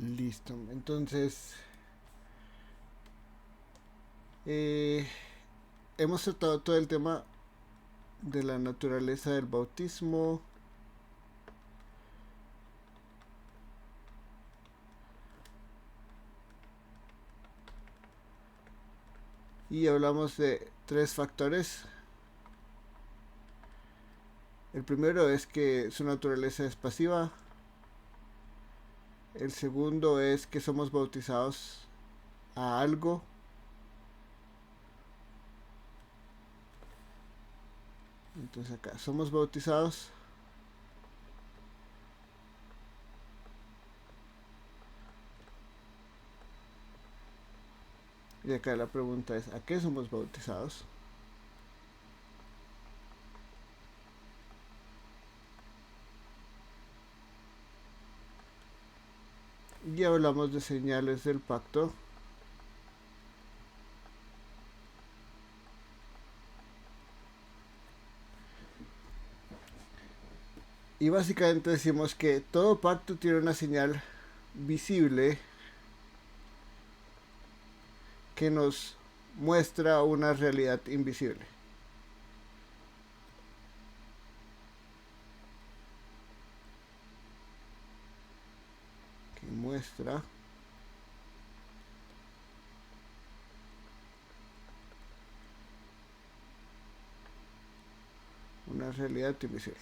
Listo. Entonces, eh, hemos tratado todo el tema de la naturaleza del bautismo. Y hablamos de tres factores. El primero es que su naturaleza es pasiva. El segundo es que somos bautizados a algo. Entonces acá somos bautizados. Y acá la pregunta es, ¿a qué somos bautizados? Y hablamos de señales del pacto. Y básicamente decimos que todo pacto tiene una señal visible que nos muestra una realidad invisible. Que muestra una realidad invisible.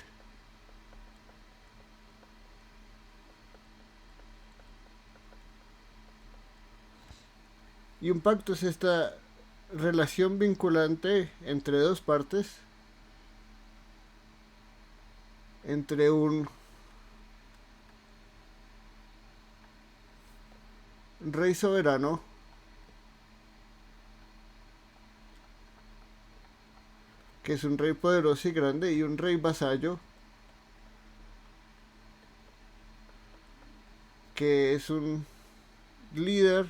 Y un pacto es esta relación vinculante entre dos partes, entre un rey soberano que es un rey poderoso y grande, y un rey vasallo que es un líder,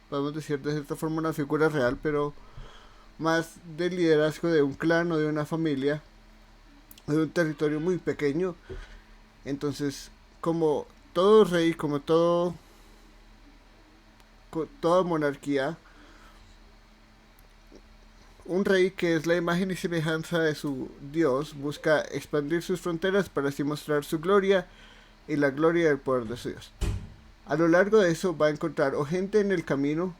podemos decir de cierta forma una figura real, pero más del liderazgo de un clan o de una familia, de un territorio muy pequeño. Entonces, como todo rey, como toda monarquía, un rey que es la imagen y semejanza de su Dios busca expandir sus fronteras para así mostrar su gloria y la gloria del poder de su Dios. A lo largo de eso va a encontrar o gente en el camino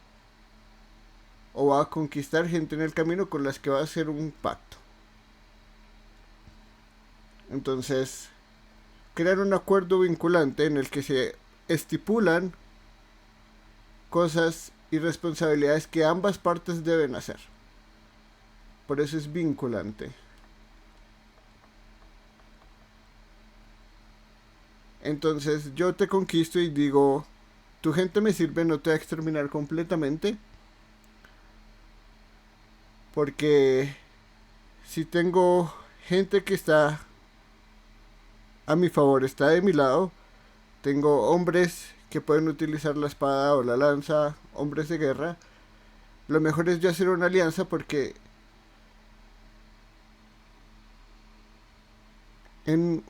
o va a conquistar gente en el camino con las que va a hacer un pacto. Entonces, crear un acuerdo vinculante en el que se estipulan cosas y responsabilidades que ambas partes deben hacer. Por eso es vinculante. Entonces yo te conquisto y digo, tu gente me sirve, no te va a exterminar completamente. Porque si tengo gente que está a mi favor, está de mi lado, tengo hombres que pueden utilizar la espada o la lanza, hombres de guerra, lo mejor es yo hacer una alianza porque en,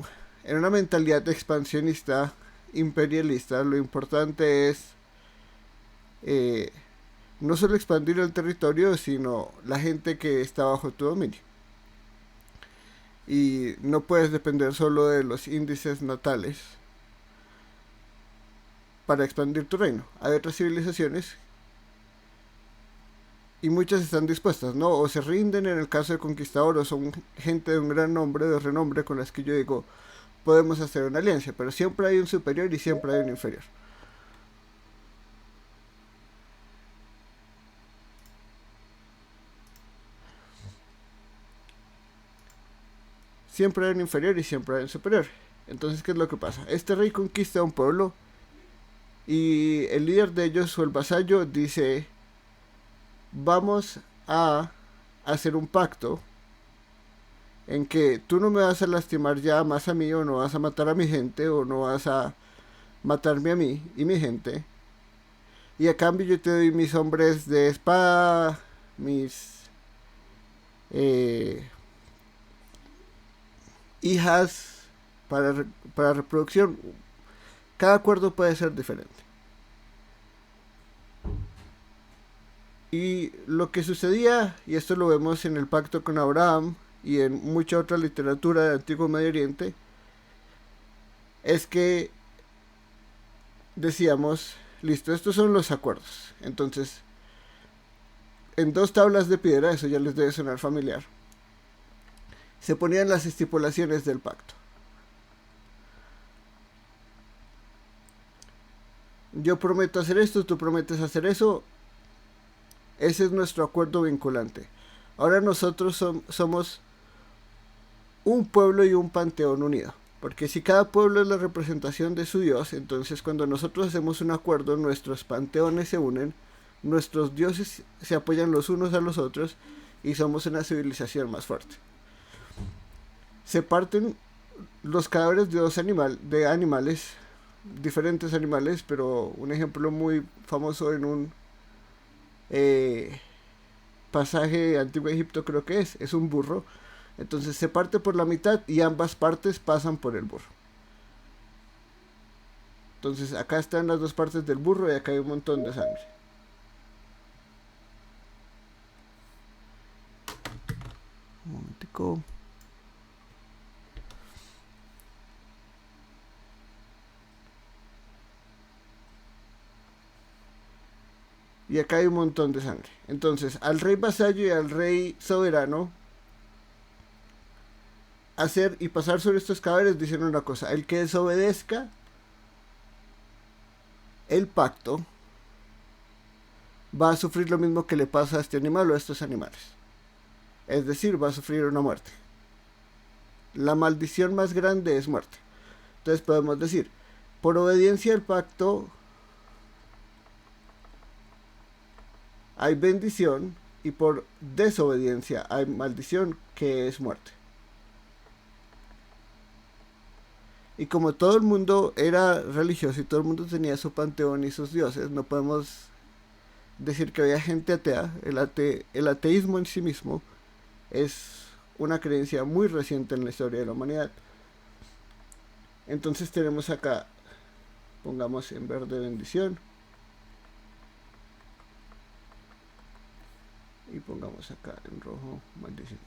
en una mentalidad expansionista, imperialista, lo importante es eh, no solo expandir el territorio, sino la gente que está bajo tu dominio. Y no puedes depender solo de los índices natales para expandir tu reino. Hay otras civilizaciones y muchas están dispuestas, ¿no? O se rinden en el caso de conquistador o son gente de un gran nombre, de renombre, con las que yo digo, podemos hacer una alianza, pero siempre hay un superior y siempre hay un inferior. Siempre hay un inferior y siempre hay un superior. Entonces, ¿qué es lo que pasa? Este rey conquista un pueblo y el líder de ellos o el vasallo dice, vamos a hacer un pacto en que tú no me vas a lastimar ya más a mí o no vas a matar a mi gente o no vas a matarme a mí y mi gente. Y a cambio yo te doy mis hombres de espada, mis eh, hijas para reproducción. Cada acuerdo puede ser diferente. Y lo que sucedía, y esto lo vemos en el pacto con Abraham y en mucha otra literatura del Antiguo Medio Oriente, es que decíamos, listo, estos son los acuerdos. Entonces, en 2 tablas de piedra, eso ya les debe sonar familiar, se ponían las estipulaciones del pacto. Yo prometo hacer esto, tú prometes hacer eso. Ese es nuestro acuerdo vinculante. Ahora nosotros somos un pueblo y un panteón unido. Porque si cada pueblo es la representación de su Dios, entonces cuando nosotros hacemos un acuerdo, nuestros panteones se unen, nuestros dioses se apoyan los unos a los otros y somos una civilización más fuerte. Se parten los cadáveres de de animales, diferentes animales, pero un ejemplo muy famoso en un pasaje de Antiguo Egipto creo que es un burro. Entonces se parte por la mitad y ambas partes pasan por el burro. Entonces acá están las 2 partes del burro y acá hay un montón de sangre. Un momentico. Y acá hay un montón de sangre. Entonces al rey vasallo y al rey soberano hacer y pasar sobre estos cadáveres dicen una cosa: el que desobedezca el pacto va a sufrir lo mismo que le pasa a este animal o a estos animales. Es decir, va a sufrir una muerte. La maldición más grande es muerte. Entonces podemos decir, por obediencia al pacto hay bendición y por desobediencia hay maldición, que es muerte. Y como todo el mundo era religioso y todo el mundo tenía su panteón y sus dioses, no podemos decir que había gente atea. El ateísmo en sí mismo es una creencia muy reciente en la historia de la humanidad. Entonces tenemos acá, pongamos en verde bendición, y pongamos acá en rojo maldición.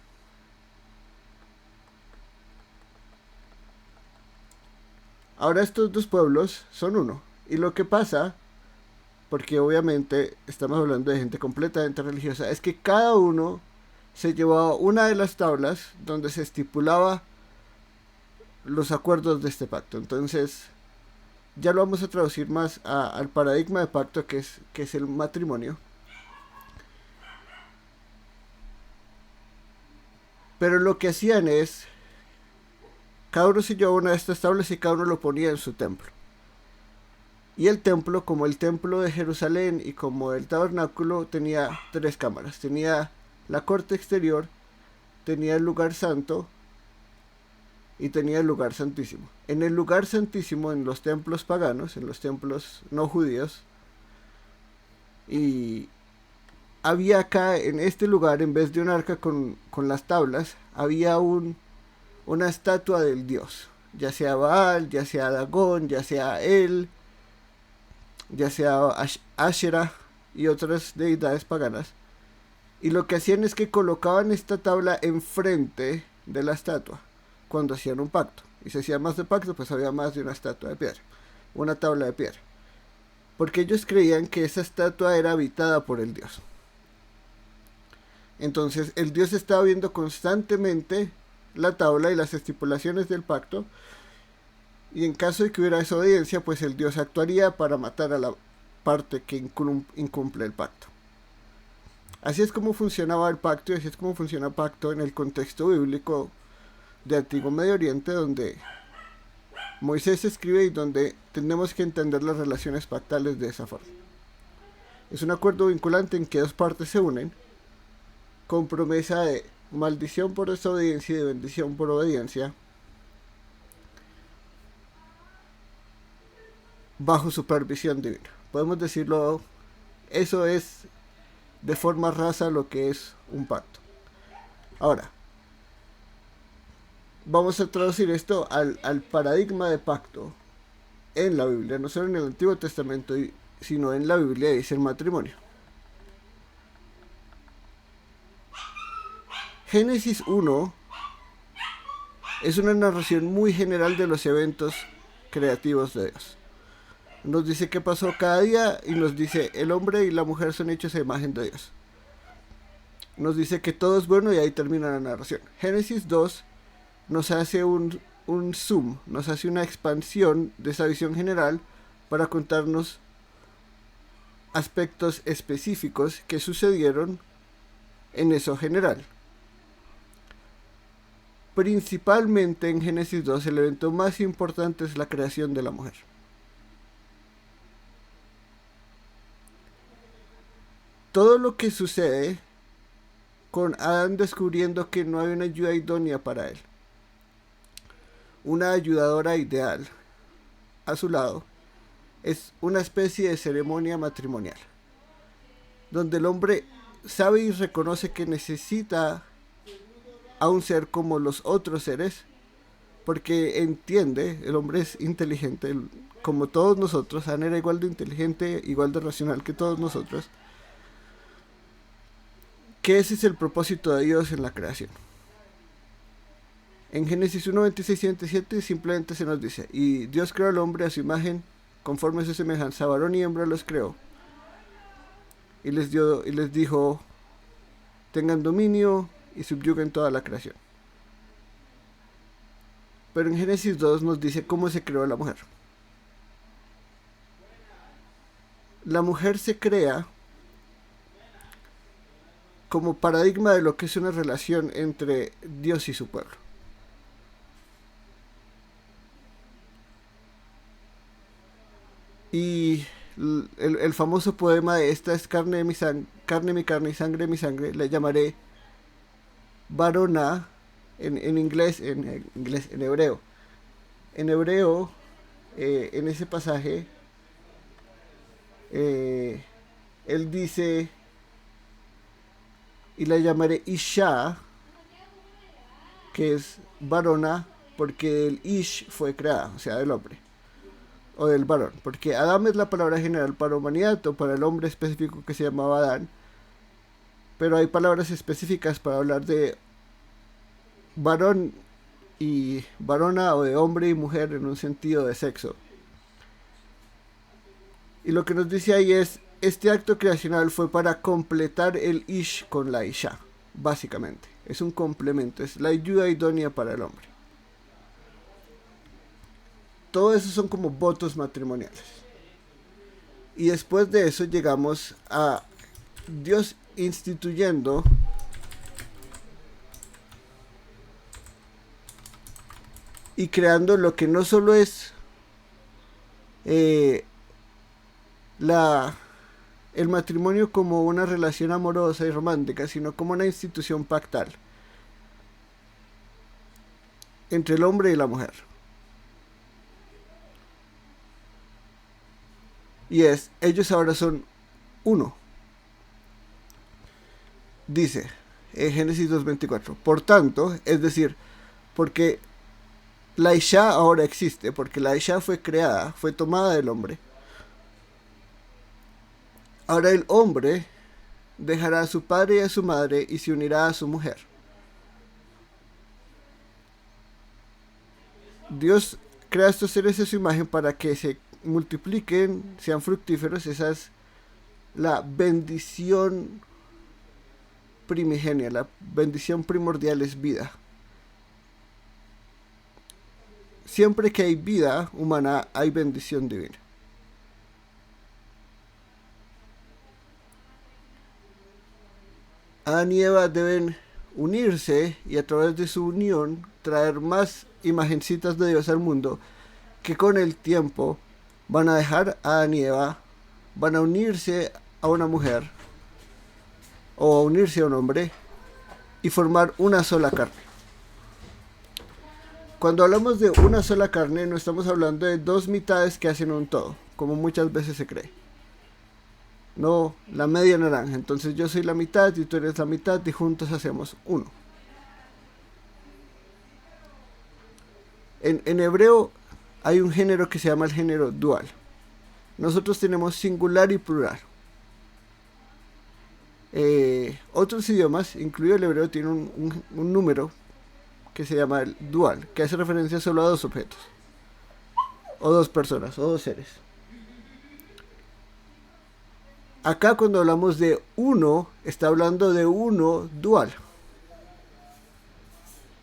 Ahora estos 2 pueblos son uno. Y lo que pasa, porque obviamente estamos hablando de gente completamente religiosa, es que cada uno se llevaba una de las tablas donde se estipulaba los acuerdos de este pacto. Entonces ya lo vamos a traducir más al paradigma de pacto que es el matrimonio. Pero lo que hacían es, cada uno se llevaba una de estas tablas y cada uno lo ponía en su templo. Y el templo, como el templo de Jerusalén y como el tabernáculo, tenía 3 cámaras. Tenía la corte exterior, tenía el lugar santo y tenía el lugar santísimo. En el lugar santísimo, en los templos paganos, en los templos no judíos, y había acá en este lugar, en vez de un arca con las tablas, había una estatua del dios, ya sea Baal, ya sea Dagón, ya sea él, ya sea Asherah y otras deidades paganas. Y lo que hacían es que colocaban esta tabla enfrente de la estatua cuando hacían un pacto. Y si hacía más de pacto, pues había más de una estatua de piedra, una tabla de piedra. Porque ellos creían que esa estatua era habitada por el dios. Entonces el dios estaba viendo constantemente la tabla y las estipulaciones del pacto, y en caso de que hubiera desobediencia, pues el dios actuaría para matar a la parte que incumple el pacto. Así es como funcionaba el pacto, y así es como funciona el pacto en el contexto bíblico de Antiguo Medio Oriente, donde Moisés escribe y donde tenemos que entender las relaciones pactales de esa forma. Es un acuerdo vinculante en que 2 partes se unen con promesa de maldición por desobediencia y de bendición por obediencia, bajo supervisión divina. Podemos decirlo, eso es de forma rasa lo que es un pacto. Ahora, vamos a traducir esto al paradigma de pacto en la Biblia, no solo en el Antiguo Testamento, sino en la Biblia, dice el matrimonio. Génesis 1 es una narración muy general de los eventos creativos de Dios. Nos dice qué pasó cada día y nos dice el hombre y la mujer son hechos a imagen de Dios. Nos dice que todo es bueno y ahí termina la narración. Génesis 2 nos hace un zoom, nos hace una expansión de esa visión general para contarnos aspectos específicos que sucedieron en eso general. Principalmente en Génesis 2 el evento más importante es la creación de la mujer. Todo lo que sucede con Adán descubriendo que no hay una ayuda idónea para él, una ayudadora ideal a su lado, es una especie de ceremonia matrimonial, donde el hombre sabe y reconoce que necesita a un ser como los otros seres, porque entiende, el hombre es inteligente, como todos nosotros, Adán era igual de inteligente, igual de racional que todos nosotros, que ese es el propósito de Dios en la creación. En Génesis 1, 26 y 27 simplemente se nos dice, y Dios creó al hombre a su imagen, conforme a su semejanza, varón y hembra los creó. Y les dijo, tengan dominio y subyuguen toda la creación. Pero en Génesis 2 nos dice cómo se creó la mujer. La mujer se crea como paradigma de lo que es una relación entre Dios y su pueblo. Y el famoso poema de esta es carne de mi carne y sangre de mi sangre, le llamaré varona en inglés, en hebreo. En hebreo, en ese pasaje, él dice, y la llamaré Isha, que es varona, porque el Ish fue creada, o sea, del hombre, o del varón, porque Adam es la palabra general para humanidad, o para el hombre específico que se llamaba Adán, pero hay palabras específicas para hablar de varón y varona, o de hombre y mujer en un sentido de sexo. Y lo que nos dice ahí es, este acto creacional fue para completar el Ish con la Isha, básicamente. Es un complemento, es la ayuda idónea para el hombre. Todo eso son como votos matrimoniales. Y después de eso llegamos a Dios instituyendo y creando lo que no solo es el matrimonio como una relación amorosa y romántica, sino como una institución pactal entre el hombre y la mujer. Y ellos ahora son uno. Dice Génesis 2:24. Por tanto, es decir, porque la Isha ahora existe, porque la Isha fue creada, fue tomada del hombre. Ahora el hombre dejará a su padre y a su madre y se unirá a su mujer. Dios crea estos seres a su imagen para que se multipliquen, sean fructíferos. Esa es la bendición primigenia, la bendición primordial es vida. Siempre que hay vida humana hay bendición divina. Adán y Eva deben unirse y a través de su unión traer más imagencitas de Dios al mundo, que con el tiempo van a dejar a Adán y Eva, van a unirse a una mujer o a unirse a un hombre y formar una sola carne. Cuando hablamos de una sola carne no estamos hablando de dos mitades que hacen un todo, como muchas veces se cree. No, la media naranja. Entonces yo soy la mitad y tú eres la mitad y juntos hacemos uno. En hebreo hay un género que se llama el género dual. Nosotros tenemos singular y plural. Otros idiomas, incluido el hebreo, tienen un número que se llama el dual, que hace referencia solo a dos objetos, o dos personas, o dos seres. Acá cuando hablamos de uno, está hablando de uno dual,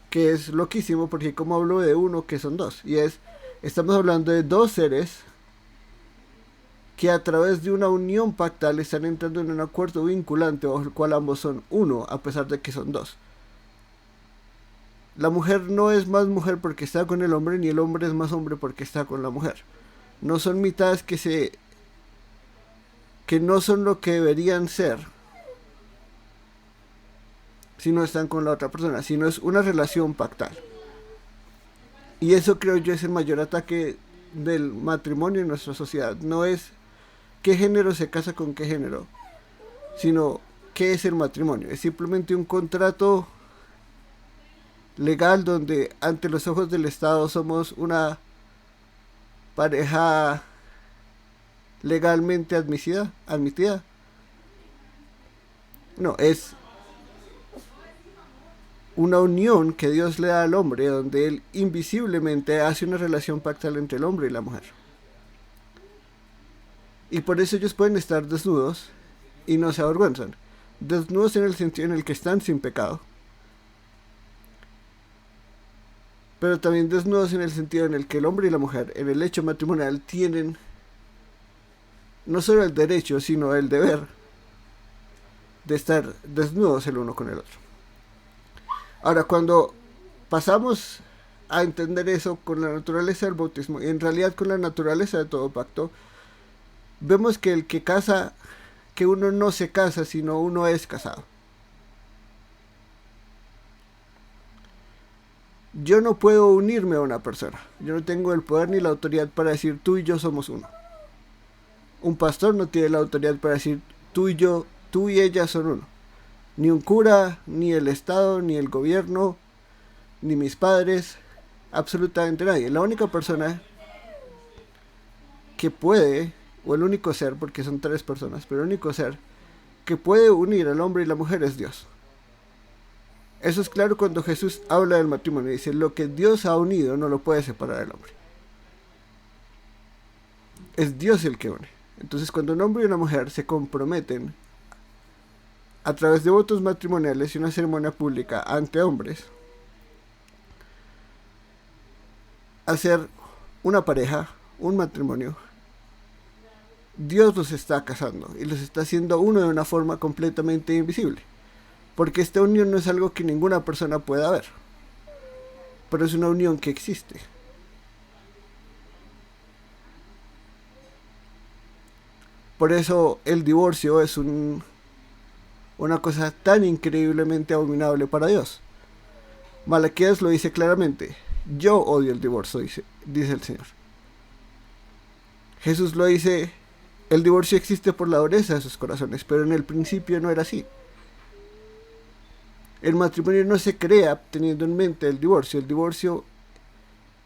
que es loquísimo porque como hablo de uno que son dos, y estamos hablando de dos seres que a través de una unión pactal están entrando en un acuerdo vinculante bajo el cual ambos son uno, a pesar de que son dos. La mujer no es más mujer porque está con el hombre, ni el hombre es más hombre porque está con la mujer. No son mitades que no son lo que deberían ser si no están con la otra persona, sino es una relación pactal. Y eso creo yo es el mayor ataque del matrimonio en nuestra sociedad. No es qué género se casa con qué género, sino qué es el matrimonio. Es simplemente un contrato legal donde ante los ojos del Estado somos una pareja legalmente admitida. No, es una unión que Dios le da al hombre, donde Él invisiblemente hace una relación pactal entre el hombre y la mujer. Y por eso ellos pueden estar desnudos y no se avergüenzan. Desnudos en el sentido en el que están sin pecado, pero también desnudos en el sentido en el que el hombre y la mujer, en el hecho matrimonial, tienen no solo el derecho, sino el deber de estar desnudos el uno con el otro. Ahora, cuando pasamos a entender eso con la naturaleza del bautismo, y en realidad con la naturaleza de todo pacto, vemos que el que casa, que uno no se casa, sino uno es casado. Yo no puedo unirme a una persona. Yo no tengo el poder ni la autoridad para decir tú y yo somos uno. Un pastor no tiene la autoridad para decir tú y ella son uno. Ni un cura, ni el Estado, ni el gobierno, ni mis padres, absolutamente nadie. La única persona que puede, o el único ser, porque son tres personas, pero el único ser que puede unir al hombre y la mujer es Dios. Eso es claro cuando Jesús habla del matrimonio. Dice, lo que Dios ha unido no lo puede separar el hombre. Es Dios el que une. Entonces cuando un hombre y una mujer se comprometen a través de votos matrimoniales y una ceremonia pública ante hombres, a ser una pareja, un matrimonio, Dios los está casando y los está haciendo uno de una forma completamente invisible. Porque esta unión no es algo que ninguna persona pueda ver, pero es una unión que existe. Por eso el divorcio es una cosa tan increíblemente abominable para Dios. Malaquías lo dice claramente. Yo odio el divorcio, dice el Señor. Jesús lo dice, el divorcio existe por la dureza de sus corazones, pero en el principio no era así. El matrimonio no se crea teniendo en mente el divorcio. El divorcio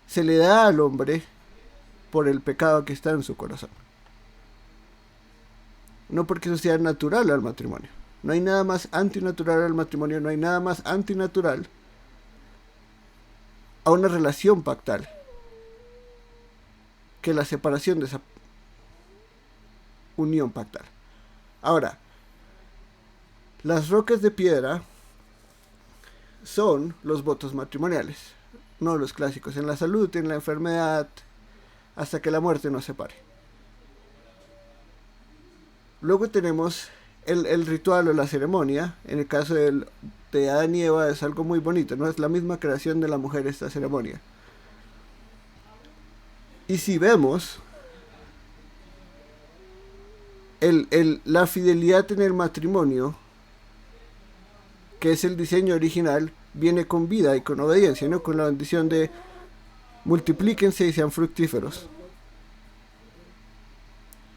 se le da al hombre por el pecado que está en su corazón. No porque eso sea natural al matrimonio. No hay nada más antinatural al matrimonio, no hay nada más antinatural a una relación pactal que la separación de esa unión pactal. Ahora, las rocas de piedra son los votos matrimoniales, no los clásicos, en la salud, en la enfermedad, hasta que la muerte nos separe. Luego tenemos el ritual o la ceremonia. En el caso de Adán y Eva es algo muy bonito, ¿no? Es la misma creación de la mujer esta ceremonia. Y si vemos la fidelidad en el matrimonio, que es el diseño original, viene con vida y con obediencia, ¿no? Con la bendición de multiplíquense y sean fructíferos.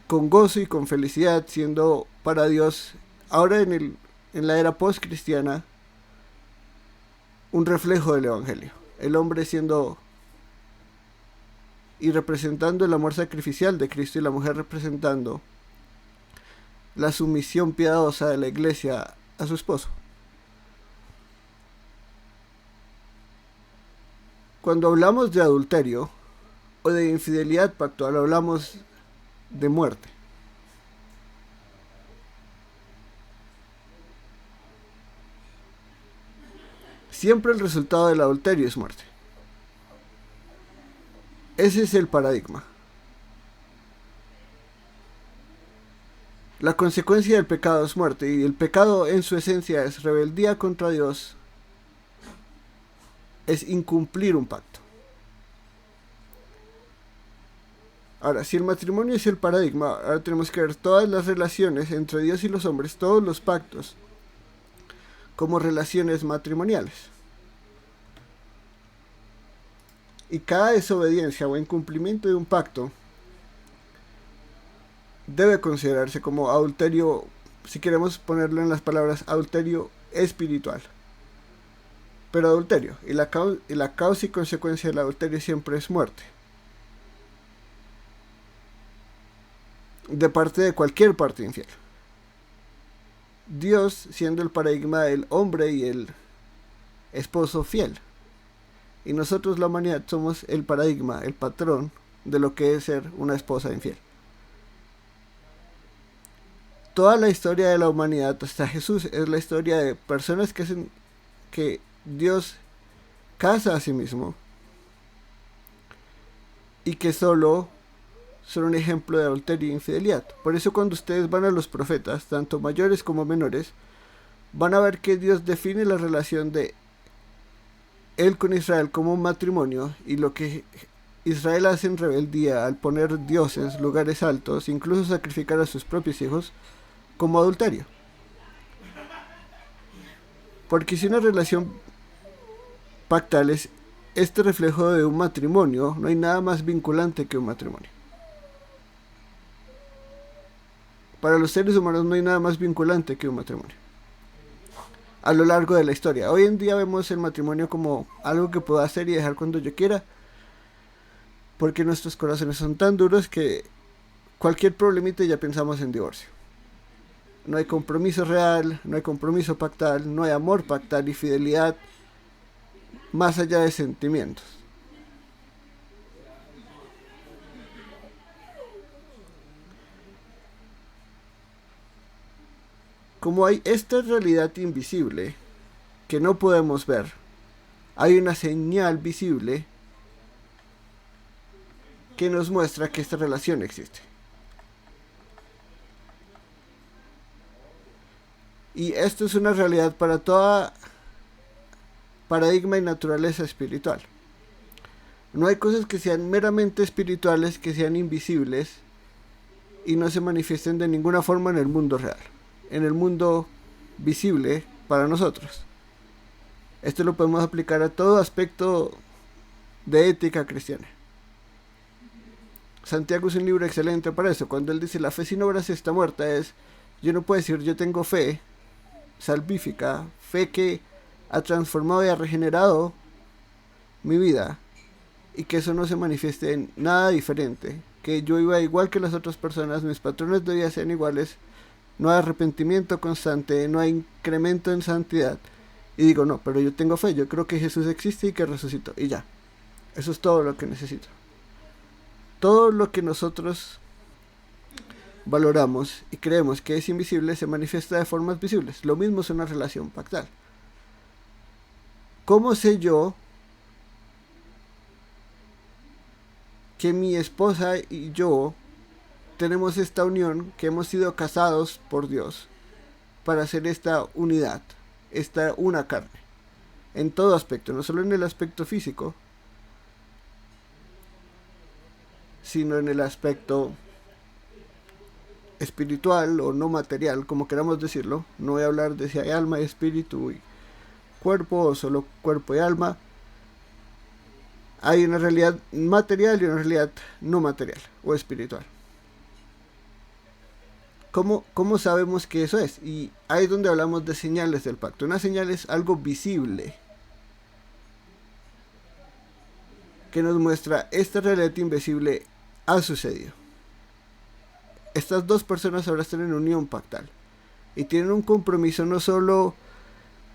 Con gozo y con felicidad, siendo para Dios, ahora en la era post-cristiana, un reflejo del Evangelio. El hombre siendo y representando el amor sacrificial de Cristo y la mujer representando la sumisión piadosa de la iglesia a su esposo. Cuando hablamos de adulterio o de infidelidad pactual, hablamos de muerte. Siempre el resultado del adulterio es muerte. Ese es el paradigma. La consecuencia del pecado es muerte, y el pecado en su esencia es rebeldía contra Dios, es incumplir un pacto. Ahora, si el matrimonio es el paradigma, ahora tenemos que ver todas las relaciones entre Dios y los hombres, todos los pactos, como relaciones matrimoniales. Y cada desobediencia o incumplimiento de un pacto debe considerarse como adulterio, si queremos ponerlo en las palabras, adulterio espiritual. Pero adulterio, y la causa y consecuencia del adulterio siempre es muerte. De parte de cualquier parte infiel. Dios siendo el paradigma del hombre y el esposo fiel. Y nosotros, la humanidad, somos el paradigma, el patrón de lo que es ser una esposa infiel. Toda la historia de la humanidad hasta Jesús es la historia de personas que Dios casa a sí mismo y que solo son un ejemplo de adulterio e infidelidad. Por eso cuando ustedes van a los profetas, tanto mayores como menores, van a ver que Dios define la relación de Él con Israel como un matrimonio, y lo que Israel hace en rebeldía al poner dioses, lugares altos, incluso sacrificar a sus propios hijos, como adulterio. Porque si una relación pactal es este reflejo de un matrimonio, no hay nada más vinculante que un matrimonio. Para los seres humanos no hay nada más vinculante que un matrimonio. A lo largo de la historia. Hoy en día vemos el matrimonio como algo que puedo hacer y dejar cuando yo quiera, porque nuestros corazones son tan duros que cualquier problemita ya pensamos en divorcio. No hay compromiso real, no hay compromiso pactal, no hay amor pactal y fidelidad más allá de sentimientos. Como hay esta realidad invisible que no podemos ver, hay una señal visible que nos muestra que esta relación existe. Y esto es una realidad para toda paradigma y naturaleza espiritual. No hay cosas que sean meramente espirituales, que sean invisibles y no se manifiesten de ninguna forma en el mundo real, en el mundo visible para nosotros. Esto lo podemos aplicar a todo aspecto de ética cristiana. Santiago es un libro excelente para eso. Cuando él dice la fe sin obras está muerta, yo no puedo decir yo tengo fe salvífica, fe que ha transformado y ha regenerado mi vida, y que eso no se manifieste en nada diferente, que yo iba igual que las otras personas, mis patrones de vida sean iguales, no hay arrepentimiento constante, no hay incremento en santidad, y digo no, pero yo tengo fe, yo creo que Jesús existe y que resucitó, y ya, eso es todo lo que necesito. Todo lo que nosotros valoramos y creemos que es invisible se manifiesta de formas visibles. Lo mismo es una relación pactal. ¿Cómo sé yo que mi esposa y yo tenemos esta unión, que hemos sido casados por Dios para hacer esta unidad, esta una carne, en todo aspecto, no solo en el aspecto físico, sino en el aspecto espiritual o no material, como queramos decirlo? No voy a hablar de si hay alma, espíritu y cuerpo o solo cuerpo y alma. Hay una realidad material y una realidad no material o espiritual. ¿Cómo sabemos que eso es? Y ahí es donde hablamos de señales del pacto. Una señal es algo visible que nos muestra esta realidad invisible ha sucedido. estas dos personas ahora están en unión pactal y tienen un compromiso no solo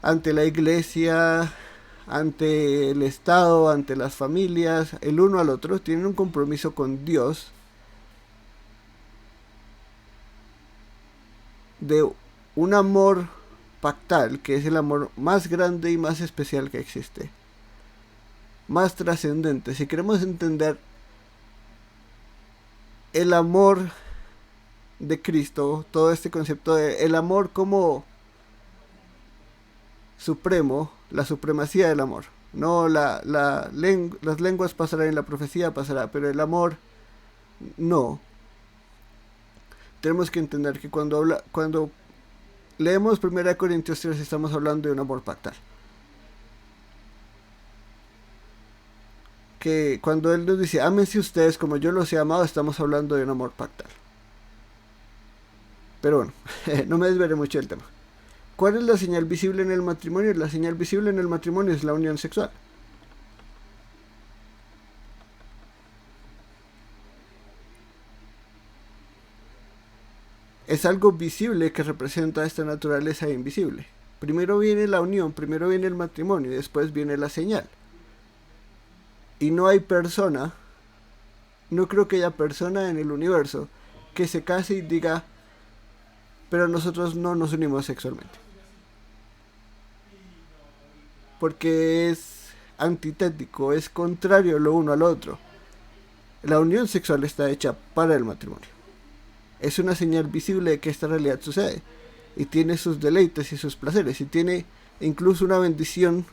ante la iglesia, ante el Estado, ante las familias, el uno al otro, tienen un compromiso con Dios de un amor pactal, que es el amor más grande y más especial que existe, más trascendente. Si queremos entender el amor de Cristo, todo este concepto de el amor como supremo, la supremacía del amor. No las lenguas pasarán y la profecía pasará, pero el amor no. Tenemos que entender que cuando leemos 1 Corintios 3 estamos hablando de un amor pactal. Que cuando Él nos dice, ámense ustedes como yo los he amado, estamos hablando de un amor pactal. Pero bueno, no me desviaré mucho del tema. ¿Cuál es la señal visible en el matrimonio? La señal visible en el matrimonio es la unión sexual. Es algo visible que representa esta naturaleza invisible. Primero viene la unión, primero viene el matrimonio y después viene la señal. Y no hay persona, no creo que haya persona en el universo que se case y diga, pero nosotros no nos unimos sexualmente. Porque es antitético, es contrario lo uno al otro. La unión sexual está hecha para el matrimonio. Es una señal visible de que esta realidad sucede. Y tiene sus deleites y sus placeres. Y tiene incluso una bendición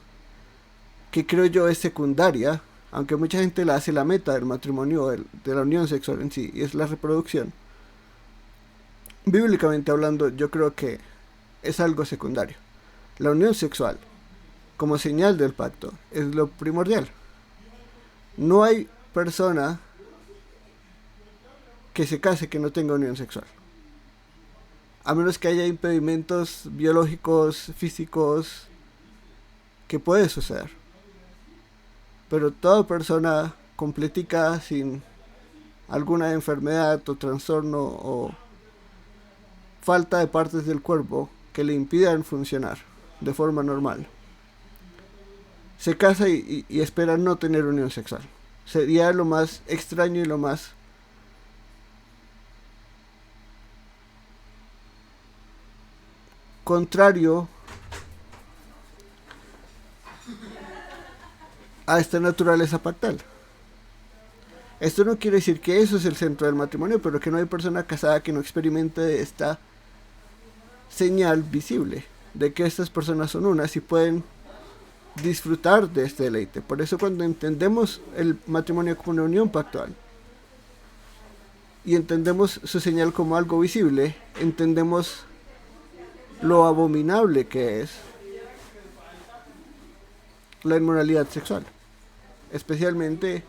que creo yo es secundaria, aunque mucha gente la hace la meta del matrimonio, de la unión sexual en sí, y es la reproducción. Bíblicamente hablando, yo creo que es algo secundario. La unión sexual, como señal del pacto, es lo primordial. No hay persona que se case que no tenga unión sexual. A menos que haya impedimentos biológicos, físicos, que puede suceder. Pero toda persona completica sin alguna enfermedad o trastorno o falta de partes del cuerpo que le impidan funcionar de forma normal, se casa y espera no tener unión sexual. Sería lo más extraño y lo más contrario a esta naturaleza pactal. Esto no quiere decir que eso es el centro del matrimonio, pero que no hay persona casada que no experimente esta señal visible de que estas personas son unas y pueden disfrutar de este deleite. Por eso cuando entendemos el matrimonio como una unión pactual y entendemos su señal como algo visible, entendemos lo abominable que es la inmoralidad sexual, especialmente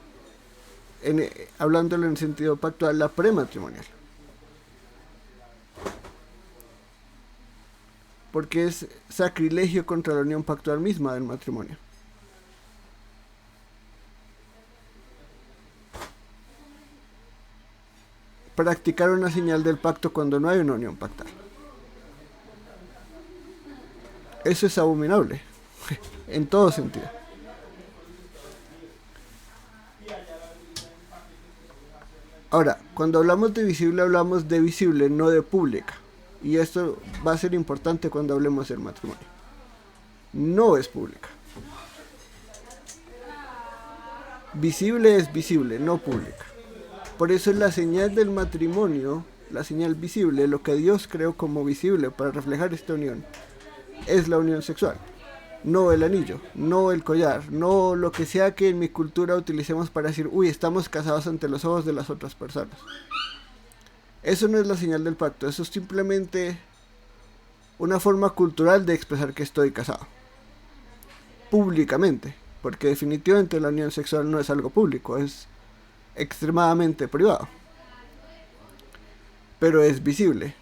hablándolo en sentido pactual, la prematrimonial, porque es sacrilegio contra la unión pactual misma del matrimonio. Practicar una señal del pacto cuando no hay una unión pactal, eso es abominable en todo sentido. Ahora, cuando hablamos de visible, no de pública. Y esto va a ser importante cuando hablemos del matrimonio. No es pública. Visible es visible, no pública. Por eso es la señal del matrimonio, la señal visible, lo que Dios creó como visible para reflejar esta unión, es la unión sexual. No el anillo, no el collar, no lo que sea que en mi cultura utilicemos para decir, uy, estamos casados ante los ojos de las otras personas. Eso no es la señal del pacto, eso es simplemente una forma cultural de expresar que estoy casado. Públicamente, porque definitivamente la unión sexual no es algo público, es extremadamente privado. Pero es visible.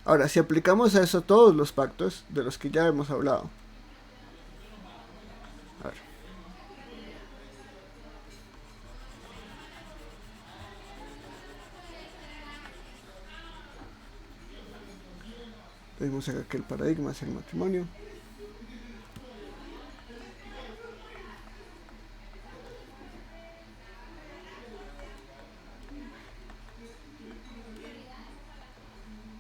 Ahora, si aplicamos a eso todos los pactos de los que ya hemos hablado. A ver. Tenemos acá que el paradigma es el matrimonio.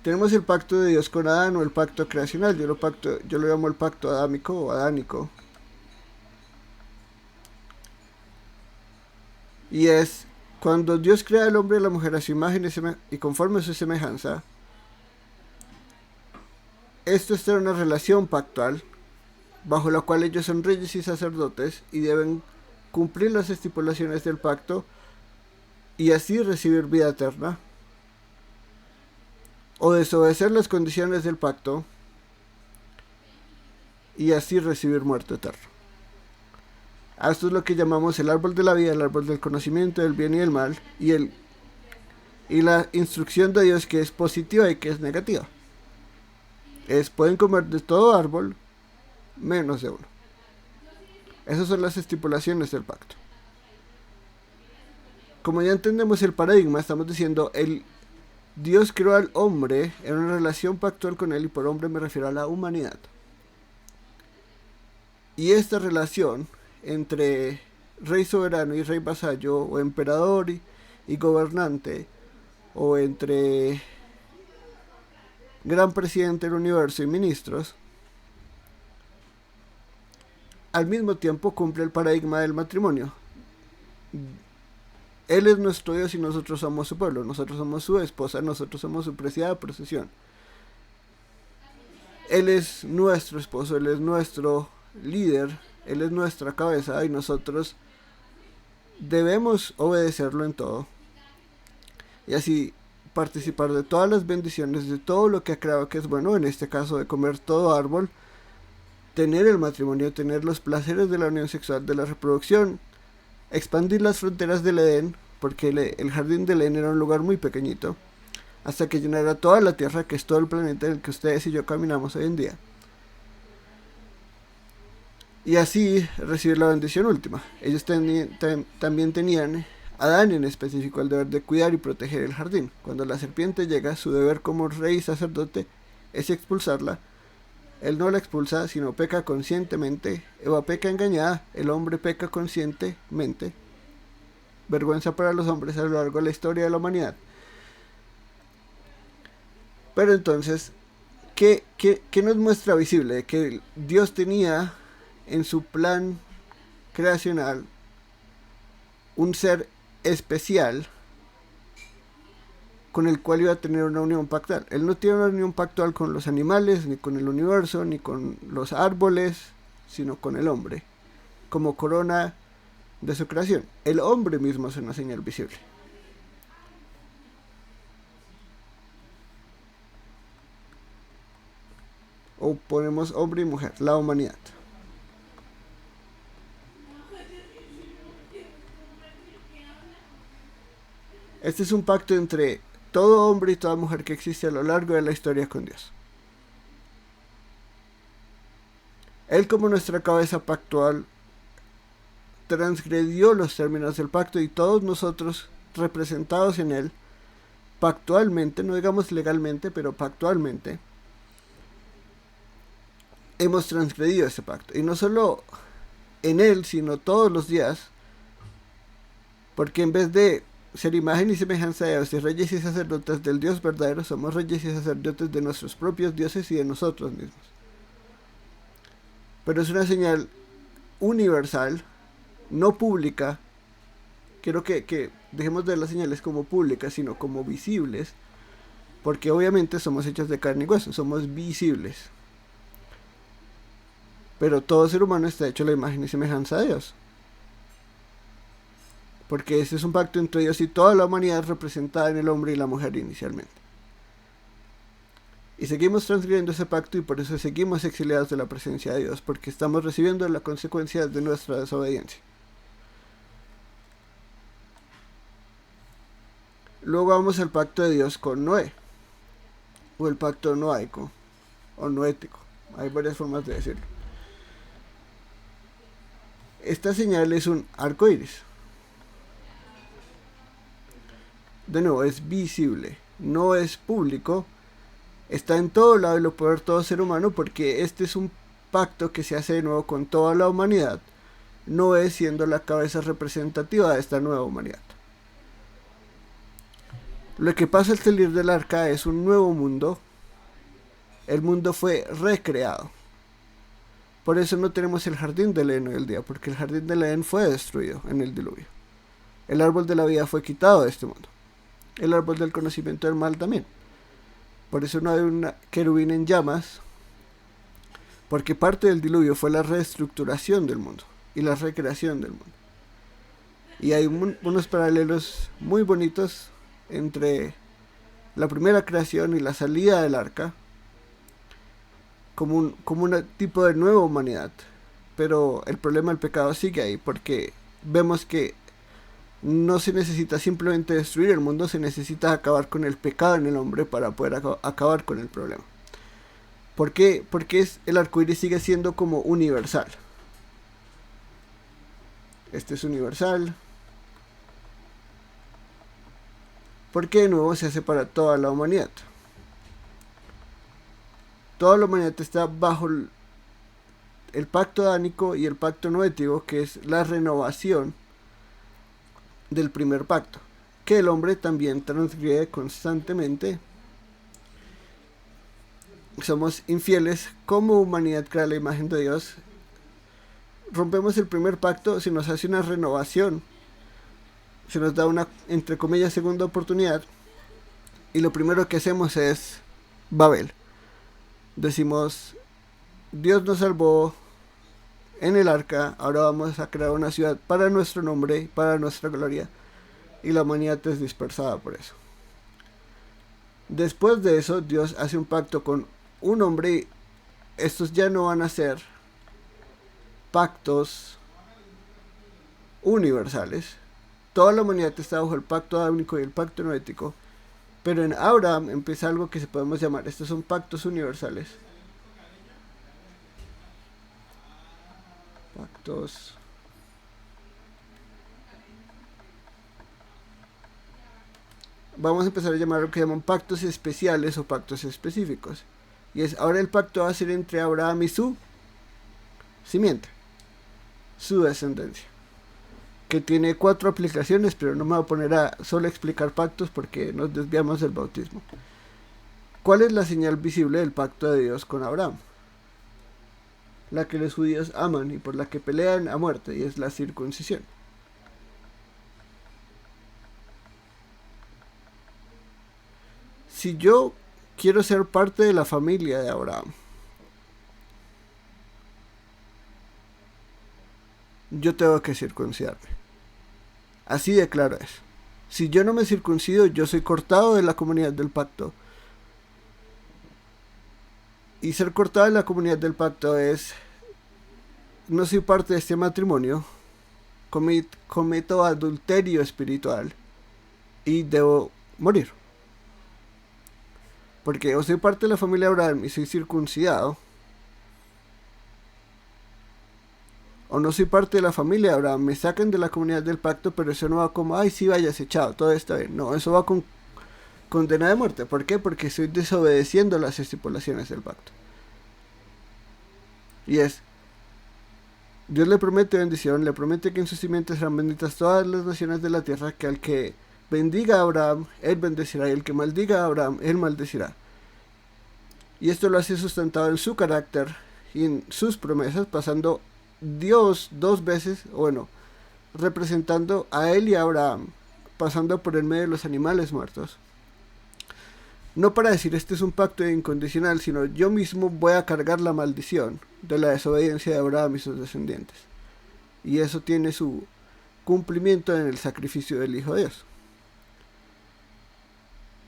Tenemos el pacto de Dios con Adán o el pacto creacional. Yo lo llamo el pacto adámico o adánico. Y es cuando Dios crea al hombre y a la mujer a su imagen y conforme a su semejanza. Esto es una relación pactual bajo la cual ellos son reyes y sacerdotes y deben cumplir las estipulaciones del pacto y así recibir vida eterna, o desobedecer las condiciones del pacto y así recibir muerte eterna. Esto es lo que llamamos el árbol de la vida, el árbol del conocimiento del bien y del mal, y la instrucción de Dios, que es positiva y que es negativa. Pueden comer de todo árbol menos de uno. Esas son las estipulaciones del pacto. Como ya entendemos el paradigma, estamos diciendo Dios creó al hombre en una relación pactual con él, y por hombre me refiero a la humanidad. Y esta relación entre rey soberano y rey vasallo, o emperador y gobernante, o entre gran presidente del universo y ministros, al mismo tiempo cumple el paradigma del matrimonio. Él es nuestro Dios y nosotros somos su pueblo, nosotros somos su esposa, nosotros somos su preciada procesión. Él es nuestro esposo, Él es nuestro líder, Él es nuestra cabeza, y nosotros debemos obedecerlo en todo. Y así participar de todas las bendiciones, de todo lo que ha creado que es bueno, en este caso de comer todo árbol, tener el matrimonio, tener los placeres de la unión sexual, de la reproducción, expandir las fronteras del Edén, porque el jardín del Edén era un lugar muy pequeñito, hasta que llenara toda la tierra, que es todo el planeta en el que ustedes y yo caminamos hoy en día. Y así recibir la bendición última. Ellos también tenían, Adán en específico, el deber de cuidar y proteger el jardín. Cuando la serpiente llega, su deber como rey y sacerdote es expulsarla. Él no la expulsa, sino peca conscientemente. Eva peca engañada, el hombre peca conscientemente. Vergüenza para los hombres a lo largo de la historia de la humanidad. Pero entonces, ¿qué nos muestra visible? Que Dios tenía en su plan creacional un ser especial con el cual iba a tener una unión pactual. Él no tiene una unión pactual con los animales, ni con el universo, ni con los árboles, sino con el hombre, como corona de su creación. El hombre mismo es una señal visible. O ponemos hombre y mujer, la humanidad. Este es un pacto entre todo hombre y toda mujer que existe a lo largo de la historia con Dios. Él, como nuestra cabeza pactual, transgredió los términos del pacto, y todos nosotros, representados en él, pactualmente, no digamos legalmente, pero pactualmente, hemos transgredido ese pacto. Y no solo en él, sino todos los días, porque en vez de ser imagen y semejanza de Dios y reyes y sacerdotes del Dios verdadero, somos reyes y sacerdotes de nuestros propios dioses y de nosotros mismos. Pero es una señal universal, no pública. Quiero que dejemos de ver las señales como públicas, sino como visibles, porque obviamente somos hechos de carne y hueso, somos visibles. Pero todo ser humano está hecho a la imagen y semejanza de Dios, porque ese es un pacto entre Dios y toda la humanidad, representada en el hombre y la mujer inicialmente. Y seguimos transgrediendo ese pacto, y por eso seguimos exiliados de la presencia de Dios, porque estamos recibiendo las consecuencias de nuestra desobediencia. Luego vamos al pacto de Dios con Noé, o el pacto noaico, o noético. Hay varias formas de decirlo. Esta señal es un arco iris. De nuevo, es visible, no es público. está en todo lado y lo puede ver todo ser humano, porque este es un pacto que se hace de nuevo con toda la humanidad. Noé siendo la cabeza representativa de esta nueva humanidad. Lo que pasa al salir del arca es un nuevo mundo. El mundo fue recreado. Por eso no tenemos el jardín del Edén hoy en día, porque el jardín del Edén fue destruido en el diluvio. El árbol de la vida fue quitado de este mundo. El árbol del conocimiento del mal también. Por eso no hay un querubín en llamas, porque parte del diluvio fue la reestructuración del mundo y la recreación del mundo. Y hay unos paralelos muy bonitos entre la primera creación y la salida del arca, como un tipo de nueva humanidad. Pero el problema del pecado sigue ahí, porque vemos que no se necesita simplemente destruir el mundo, se necesita acabar con el pecado en el hombre para poder acabar con el problema. ¿Por qué? Porque el arco iris sigue siendo como universal. Este es universal. Porque de nuevo se hace para toda la humanidad. Toda la humanidad está bajo el pacto adánico y el pacto noético, que es la renovación del primer pacto, que el hombre también transgrede constantemente. Somos infieles como humanidad creada a la imagen de Dios. Rompemos el primer pacto, se nos hace una renovación, se nos da una, entre comillas, segunda oportunidad, y lo primero que hacemos es Babel. Decimos, Dios nos salvó en el arca, ahora vamos a crear una ciudad para nuestro nombre, para nuestra gloria, y la humanidad es dispersada por eso. Después de eso, Dios hace un pacto con un hombre, y estos ya no van a ser pactos universales. Toda la humanidad está bajo el pacto adámico y el pacto noético, pero en Abraham empieza algo que se podemos llamar, estos son pactos universales. Pactos vamos a empezar a llamar lo que llaman pactos especiales o pactos específicos. Y es, ahora el pacto va a ser entre Abraham y su simiente, su descendencia, que tiene 4 aplicaciones, pero no me voy a poner a solo explicar pactos porque nos desviamos del bautismo. ¿Cuál es la señal visible del pacto de Dios con Abraham? La que los judíos aman y por la que pelean a muerte, y es la circuncisión. Si yo quiero ser parte de la familia de Abraham, yo tengo que circuncidarme. Así de claro es. Si yo no me circuncido, yo soy cortado de la comunidad del pacto. Y ser cortado de la comunidad del pacto es, no soy parte de este matrimonio, cometo adulterio espiritual y debo morir. Porque o soy parte de la familia de Abraham y soy circuncidado, o no soy parte de la familia de Abraham, me sacan de la comunidad del pacto, pero eso no va como, ay, sí, vayas echado, todo está bien. No, eso va con condena de muerte. ¿Por qué? Porque estoy desobedeciendo las estipulaciones del pacto. Y es, Dios le promete bendición, le promete que en sus simientes serán benditas todas las naciones de la tierra, que al que bendiga a Abraham, él bendecirá, y el que maldiga a Abraham, él maldecirá. Y esto lo hace sustentado en su carácter y en sus promesas, pasando Dios 2 veces, bueno, representando a él y a Abraham, pasando por el medio de los animales muertos. No para decir este es un pacto incondicional, sino yo mismo voy a cargar la maldición de la desobediencia de Abraham y sus descendientes. Y eso tiene su cumplimiento en el sacrificio del Hijo de Dios.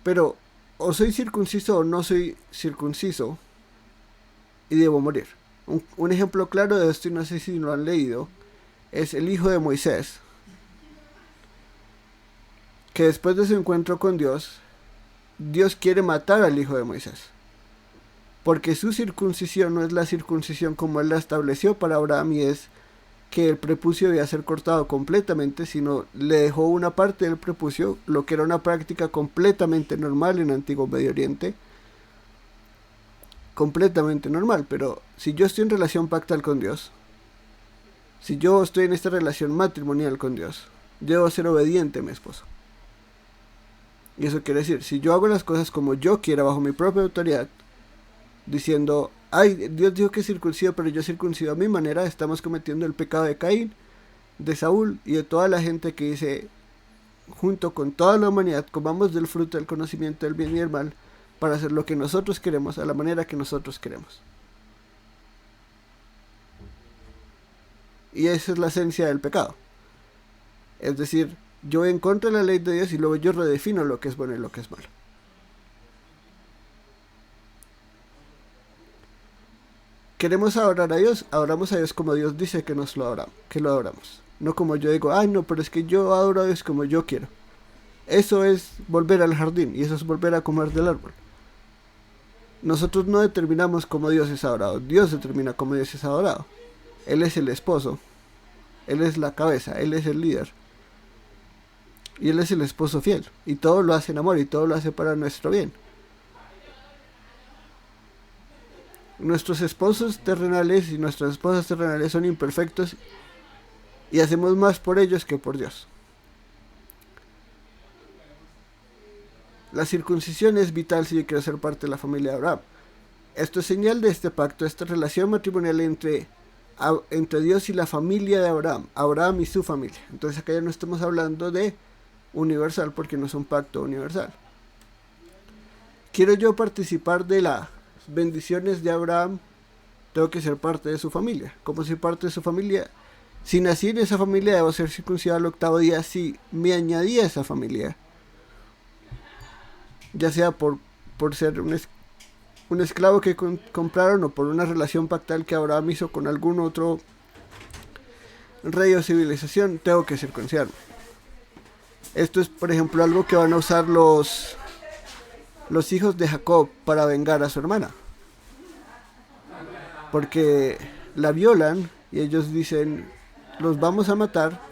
Pero o soy circunciso o no soy circunciso y debo morir. Un ejemplo claro de esto, y no sé si lo han leído, es el hijo de Moisés, que después de su encuentro con Dios, Dios quiere matar al hijo de Moisés, porque su circuncisión no es la circuncisión como él la estableció para Abraham, y es que el prepucio debía ser cortado completamente, sino le dejó una parte del prepucio, lo que era una práctica completamente normal en Antiguo Medio Oriente, completamente normal, pero si yo estoy en relación pactal con Dios, si yo estoy en esta relación matrimonial con Dios, yo debo ser obediente a mi esposo. Y eso quiere decir, si yo hago las cosas como yo quiera, bajo mi propia autoridad, diciendo, ay, Dios dijo que circuncido, pero yo circuncido a mi manera, estamos cometiendo el pecado de Caín, de Saúl y de toda la gente que dice, junto con toda la humanidad, comamos del fruto del conocimiento del bien y del mal, para hacer lo que nosotros queremos, a la manera que nosotros queremos. Y esa es la esencia del pecado. Es decir, yo voy en contra de la ley de Dios y luego yo redefino lo que es bueno y lo que es malo. Queremos adorar a Dios, adoramos a Dios como Dios dice que lo adoramos. No como yo digo, ay no, pero es que yo adoro a Dios como yo quiero. Eso es volver al jardín y eso es volver a comer del árbol. Nosotros no determinamos cómo Dios es adorado, Dios determina cómo Dios es adorado. Él es el esposo, Él es la cabeza, Él es el líder. Y Él es el esposo fiel. Y todo lo hace en amor y todo lo hace para nuestro bien. Nuestros esposos terrenales y nuestras esposas terrenales son imperfectos y hacemos más por ellos que por Dios. La circuncisión es vital si yo quiero ser parte de la familia de Abraham. Esto es señal de este pacto, esta relación matrimonial entre Dios y la familia de Abraham, Abraham y su familia. Entonces acá ya no estamos hablando de universal porque no es un pacto universal. Quiero yo participar de las bendiciones de Abraham, tengo que ser parte de su familia. ¿Cómo soy parte de su familia? Si nací en esa familia, debo ser circuncidado al 8º día. Si me añadí a esa familia, ya sea por ser un esclavo que compraron o por una relación pactal que Abraham hizo con algún otro rey o civilización, tengo que circuncidarme. Esto es, por ejemplo, algo que van a usar los hijos de Jacob para vengar a su hermana. Porque la violan y ellos dicen, los vamos a matar,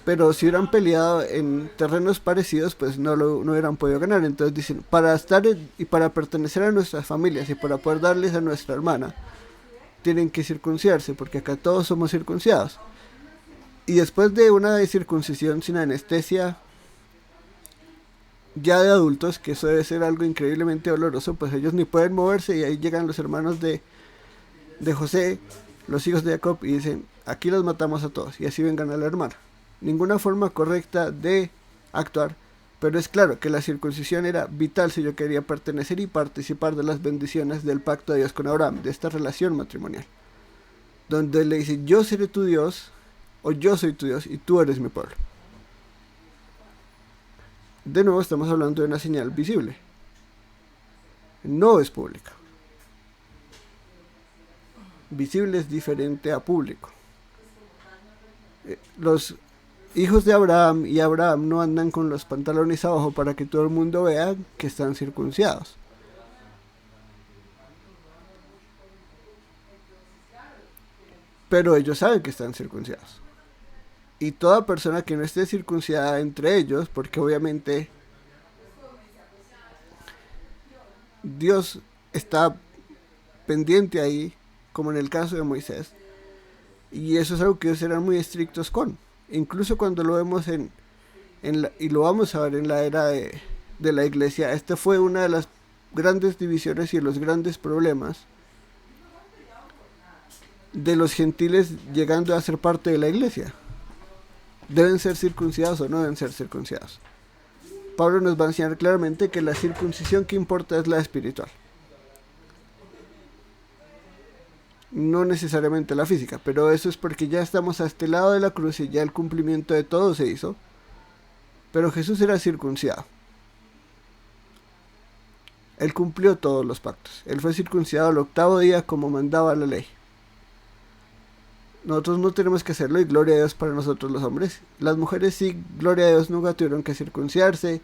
pero si hubieran peleado en terrenos parecidos, pues no hubieran podido ganar. Entonces dicen, para estar y para pertenecer a nuestras familias y para poder darles a nuestra hermana, tienen que circuncidarse, porque acá todos somos circuncidados. Y después de una circuncisión sin anestesia, ya de adultos, que eso debe ser algo increíblemente doloroso, pues ellos ni pueden moverse y ahí llegan los hermanos de José, los hijos de Jacob, y dicen, aquí los matamos a todos y así vengan a la hermana. Ninguna forma correcta de actuar, pero es claro que la circuncisión era vital si yo quería pertenecer y participar de las bendiciones del pacto de Dios con Abraham, de esta relación matrimonial, donde le dice, yo seré tu Dios, o yo soy tu Dios y tú eres mi pueblo. De nuevo estamos hablando de una señal visible, no es pública. Visible es diferente a público. Los hijos de Abraham y Abraham no andan con los pantalones abajo para que todo el mundo vea que están circuncidados. Pero ellos saben que están circuncidados. Y toda persona que no esté circuncidada entre ellos, porque obviamente Dios está pendiente ahí, como en el caso de Moisés, y eso es algo que ellos serán muy estrictos con. Incluso cuando lo vemos y lo vamos a ver en la era de la iglesia, esta fue una de las grandes divisiones y de los grandes problemas de los gentiles llegando a ser parte de la iglesia. ¿Deben ser circuncidados o no deben ser circuncidados? Pablo nos va a enseñar claramente que la circuncisión que importa es la espiritual, no necesariamente la física, pero eso es porque ya estamos a este lado de la cruz y ya el cumplimiento de todo se hizo. Pero Jesús era circuncidado, Él cumplió todos los pactos, Él fue circuncidado al 8º día como mandaba la ley. Nosotros no tenemos que hacerlo y gloria a Dios para nosotros los hombres. Las mujeres sí, gloria a Dios, nunca tuvieron que circuncidarse.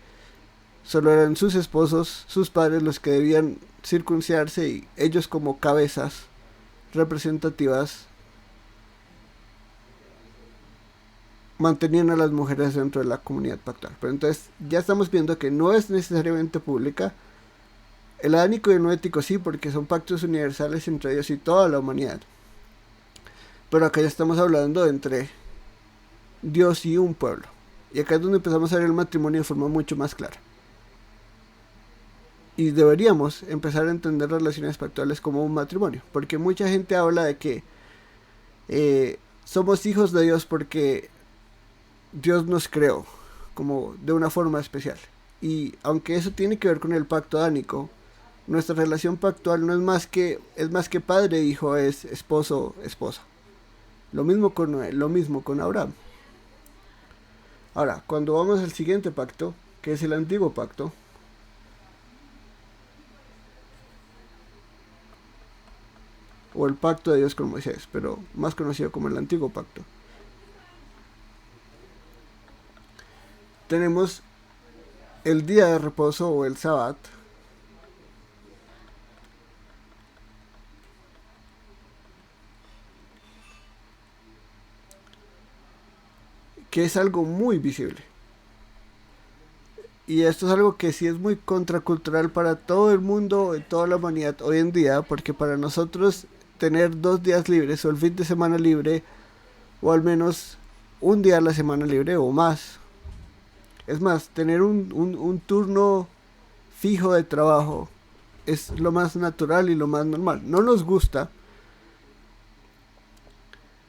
Solo eran sus esposos, sus padres los que debían circuncidarse y ellos como cabezas representativas mantenían a las mujeres dentro de la comunidad pactual. Pero entonces ya estamos viendo que no es necesariamente pública El adánico y el noético sí, porque son pactos universales entre Dios y toda la humanidad. Pero acá ya estamos hablando entre Dios y un pueblo. Y acá es donde empezamos a ver el matrimonio de forma mucho más clara. Y deberíamos empezar a entender relaciones pactuales como un matrimonio. Porque mucha gente habla de que somos hijos de Dios porque Dios nos creó como de una forma especial. Y aunque eso tiene que ver con el pacto adánico, nuestra relación pactual no es más que padre e hijo, es esposo esposa. Lo mismo con Abraham. Ahora, cuando vamos al siguiente pacto, que es el antiguo pacto, o el pacto de Dios con Moisés, pero más conocido como el antiguo pacto, tenemos el día de reposo o el Sabbat, que es algo muy visible. Y esto es algo que sí es muy contracultural para todo el mundo, toda la humanidad hoy en día, porque para nosotros tener 2 días libres o el fin de semana libre, o al menos un día a la semana libre o más, es más, tener un turno fijo de trabajo es lo más natural y lo más normal. No nos gusta,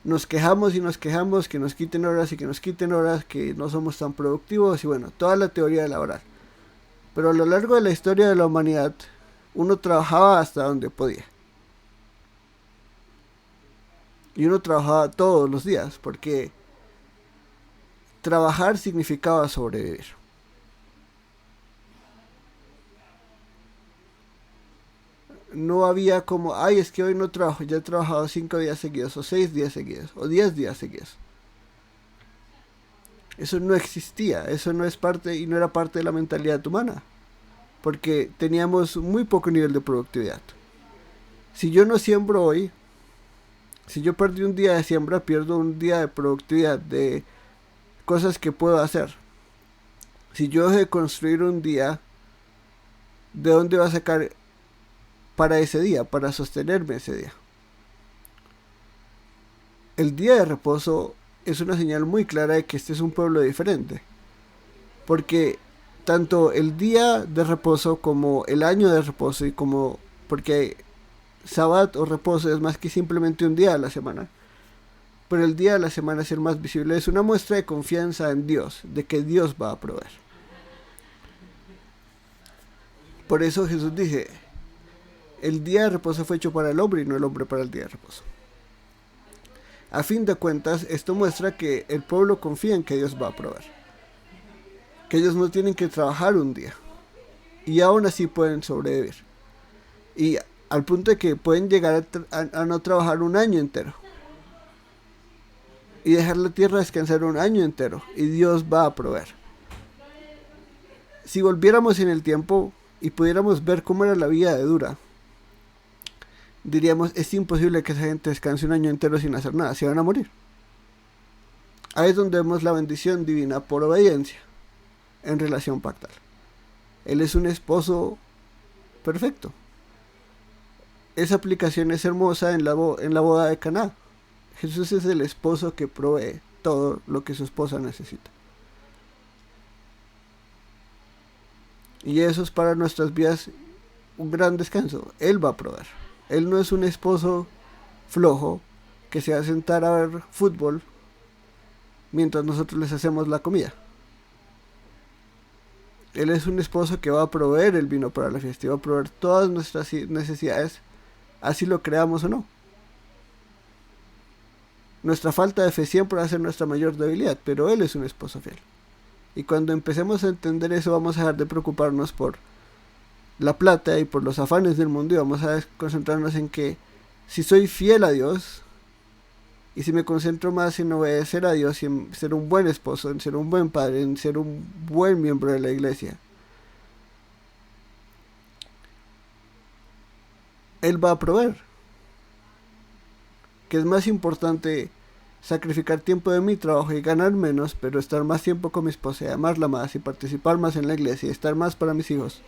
nos quejamos y nos quejamos que nos quiten horas y que nos quiten horas, que no somos tan productivos y bueno, toda la teoría laboral. Pero a lo largo de la historia de la humanidad, uno trabajaba hasta donde podía. Y uno trabajaba todos los días, porque trabajar significaba sobrevivir. No había como, ay, es que hoy no trabajo, ya he trabajado 5 días seguidos, o 6 días seguidos, o 10 días seguidos. Eso no existía, eso no es parte y no era parte de la mentalidad humana, porque teníamos muy poco nivel de productividad. Si yo no siembro hoy, si yo perdí un día de siembra, pierdo un día de productividad, de cosas que puedo hacer. Si yo dejo de construir un día, ¿de dónde va a sacar para ese día, para sostenerme ese día? El día de reposo es una señal muy clara de que este es un pueblo diferente, porque tanto el día de reposo como el año de reposo y como porque Sabbat o reposo es más que simplemente un día a la semana, pero el día de la semana es el más visible, es una muestra de confianza en Dios, de que Dios va a proveer. Por eso Jesús dice, el día de reposo fue hecho para el hombre y no el hombre para el día de reposo. A fin de cuentas, esto muestra que el pueblo confía en que Dios va a proveer, que ellos no tienen que trabajar un día y aún así pueden sobrevivir, y al punto de que pueden llegar a no trabajar un año entero y dejar la tierra descansar un año entero y Dios va a proveer. Si volviéramos en el tiempo y pudiéramos ver cómo era la vida de dura, diríamos, es imposible que esa gente descanse un año entero sin hacer nada, se van a morir. Ahí es donde vemos la bendición divina por obediencia en relación pactal. Él es un esposo perfecto. Esa aplicación es hermosa en la boda de Caná. Jesús es el esposo que provee todo lo que su esposa necesita. Y eso es para nuestras vidas un gran descanso. Él va a proveer. Él no es un esposo flojo que se va a sentar a ver fútbol mientras nosotros les hacemos la comida. Él es un esposo que va a proveer el vino para la fiesta y va a proveer todas nuestras necesidades, así lo creamos o no. Nuestra falta de fe siempre va a ser nuestra mayor debilidad, pero Él es un esposo fiel. Y cuando empecemos a entender eso, vamos a dejar de preocuparnos por la plata y por los afanes del mundo y vamos a concentrarnos en que si soy fiel a Dios y si me concentro más en obedecer a Dios y en ser un buen esposo, en ser un buen padre, en ser un buen miembro de la iglesia, Él va a proveer. Que es más importante sacrificar tiempo de mi trabajo y ganar menos, pero estar más tiempo con mi esposa y amarla más y participar más en la iglesia y estar más para mis hijos,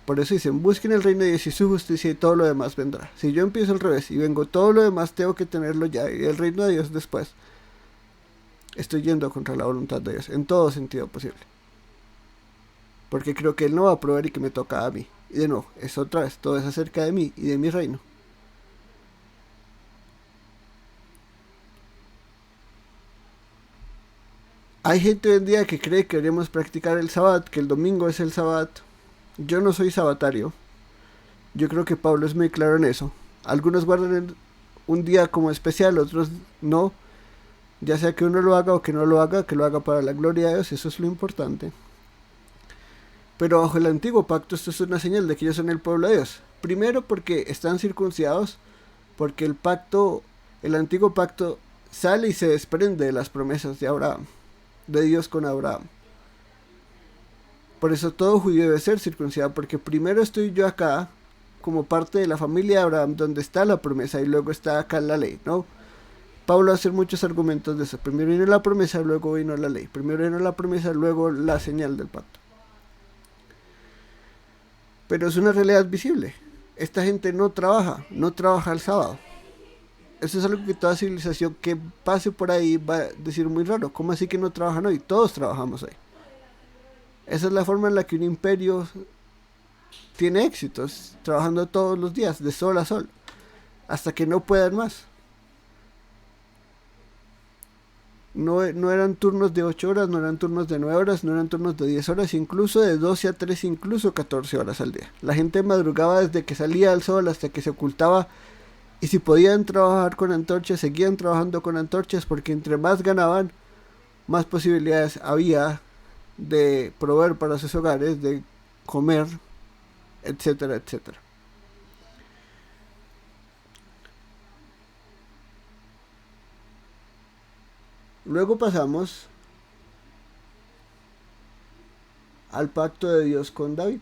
Por eso dicen, busquen el reino de Dios y su justicia y todo lo demás vendrá. Si yo empiezo al revés y vengo todo lo demás, tengo que tenerlo ya y el reino de Dios después. Estoy yendo contra la voluntad de Dios en todo sentido posible. Porque creo que Él no va a proveer y que me toca a mí. Y de nuevo, es otra vez, todo es acerca de mí y de mi reino. Hay gente hoy en día que cree que deberíamos practicar el sabbat, que el domingo es el sabbat. Yo no soy sabatario. Yo creo que Pablo es muy claro en eso. Algunos guardan un día como especial, otros no. Ya sea que uno lo haga o que no lo haga, que lo haga para la gloria de Dios, eso es lo importante. Pero bajo el antiguo pacto esto es una señal de que ellos son el pueblo de Dios. Primero porque están circuncidados, porque el antiguo pacto sale y se desprende de las promesas de Abraham, de Dios con Abraham. Por eso todo judío debe ser circuncidado, porque primero estoy yo acá como parte de la familia de Abraham, donde está la promesa, y luego está acá la ley, ¿no? Pablo hace muchos argumentos de eso. Primero vino la promesa, luego vino la ley. Primero vino la promesa, luego la señal del pacto. Pero es una realidad visible. Esta gente no trabaja el sábado. Eso es algo que toda civilización que pase por ahí va a decir muy raro. ¿Cómo así que no trabajan hoy? Todos trabajamos hoy. Esa es la forma en la que un imperio tiene éxitos, trabajando todos los días, de sol a sol, hasta que no puedan más. No eran turnos de 8 horas, no eran turnos de 9 horas, no eran turnos de 10 horas, incluso de 12 a 3, incluso 14 horas al día. La gente madrugaba desde que salía el sol hasta que se ocultaba, y si podían trabajar con antorchas, seguían trabajando con antorchas, porque entre más ganaban, más posibilidades había de proveer para sus hogares, de comer, etcétera, etcétera. Luego pasamos al pacto de Dios con David.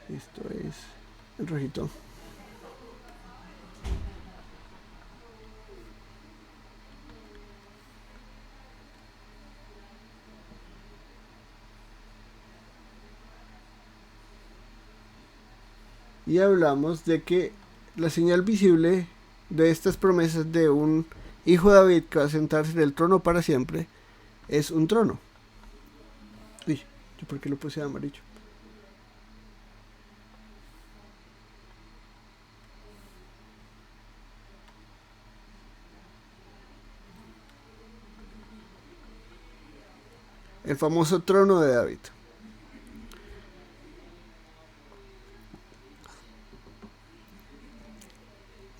Esto es el rojito. Y hablamos de que la señal visible de estas promesas de un hijo de David que va a sentarse en el trono para siempre es un trono. Uy, ¿yo por qué lo puse amarillo? El famoso trono de David.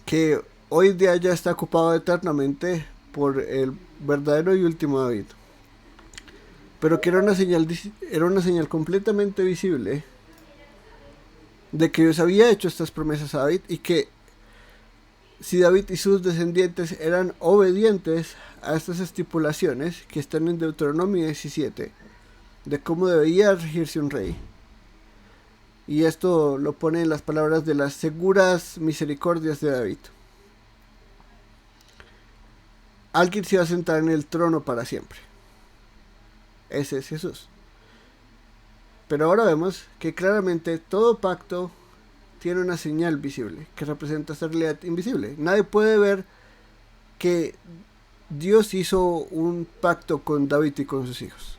Que hoy día ya está ocupado eternamente por el verdadero y último David. Pero que era una señal completamente visible de que Dios había hecho estas promesas a David, y que si David y sus descendientes eran obedientes a estas estipulaciones que están en Deuteronomio 17 de cómo debía regirse un rey. Y esto lo pone en las palabras de las seguras misericordias de David. Alguien se va a sentar en el trono para siempre. Ese es Jesús. Pero ahora vemos que claramente todo pacto tiene una señal visible que representa esta realidad invisible. Nadie puede ver que Dios hizo un pacto con David y con sus hijos.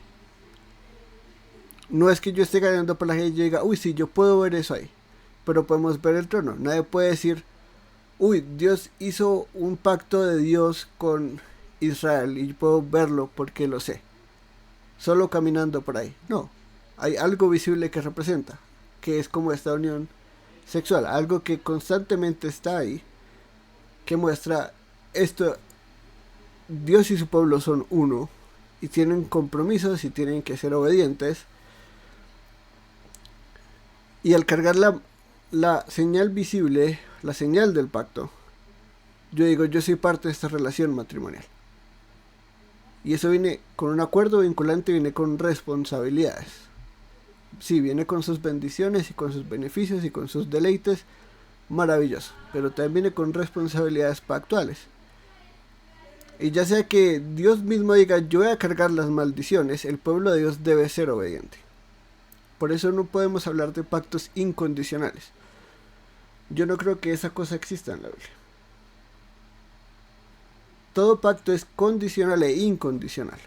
No es que yo esté ganando por la gente y diga, uy, sí, yo puedo ver eso ahí, pero podemos ver el trono. Nadie puede decir, uy, Dios hizo un pacto de Dios con Israel y yo puedo verlo porque lo sé, solo caminando por ahí. No, hay algo visible que representa, que es como esta unión sexual, algo que constantemente está ahí, que muestra esto. Dios y su pueblo son uno y tienen compromisos y tienen que ser obedientes. Y al cargar la señal visible, la señal del pacto, yo digo, yo soy parte de esta relación matrimonial. Y eso viene con un acuerdo vinculante, viene con responsabilidades. Sí, viene con sus bendiciones y con sus beneficios y con sus deleites, maravilloso, pero también viene con responsabilidades pactuales. Y ya sea que Dios mismo diga yo voy a cargar las maldiciones, el pueblo de Dios debe ser obediente. Por eso no podemos hablar de pactos incondicionales. Yo no creo que esa cosa exista en la Biblia. Todo pacto es condicional e incondicional.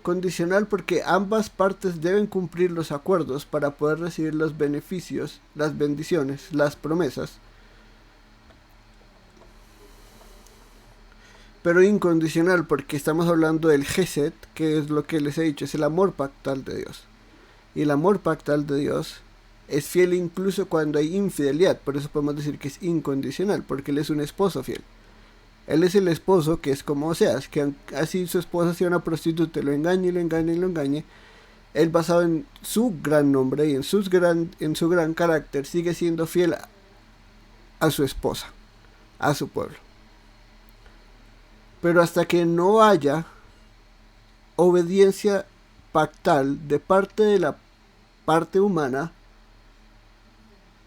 Condicional porque ambas partes deben cumplir los acuerdos para poder recibir los beneficios, las bendiciones, las promesas. Pero incondicional porque estamos hablando del Gesed, que es lo que les he dicho, es el amor pactal de Dios. Y el amor pactal de Dios es fiel incluso cuando hay infidelidad. Por eso podemos decir que es incondicional, porque Él es un esposo fiel. Él es el esposo que es como Oseas, que así su esposa sea una prostituta, lo engañe, lo engañe, lo engañe. Él, basado en su gran nombre y en su gran carácter, sigue siendo fiel a su esposa, a su pueblo. Pero hasta que no haya obediencia pactal de parte de la parte humana,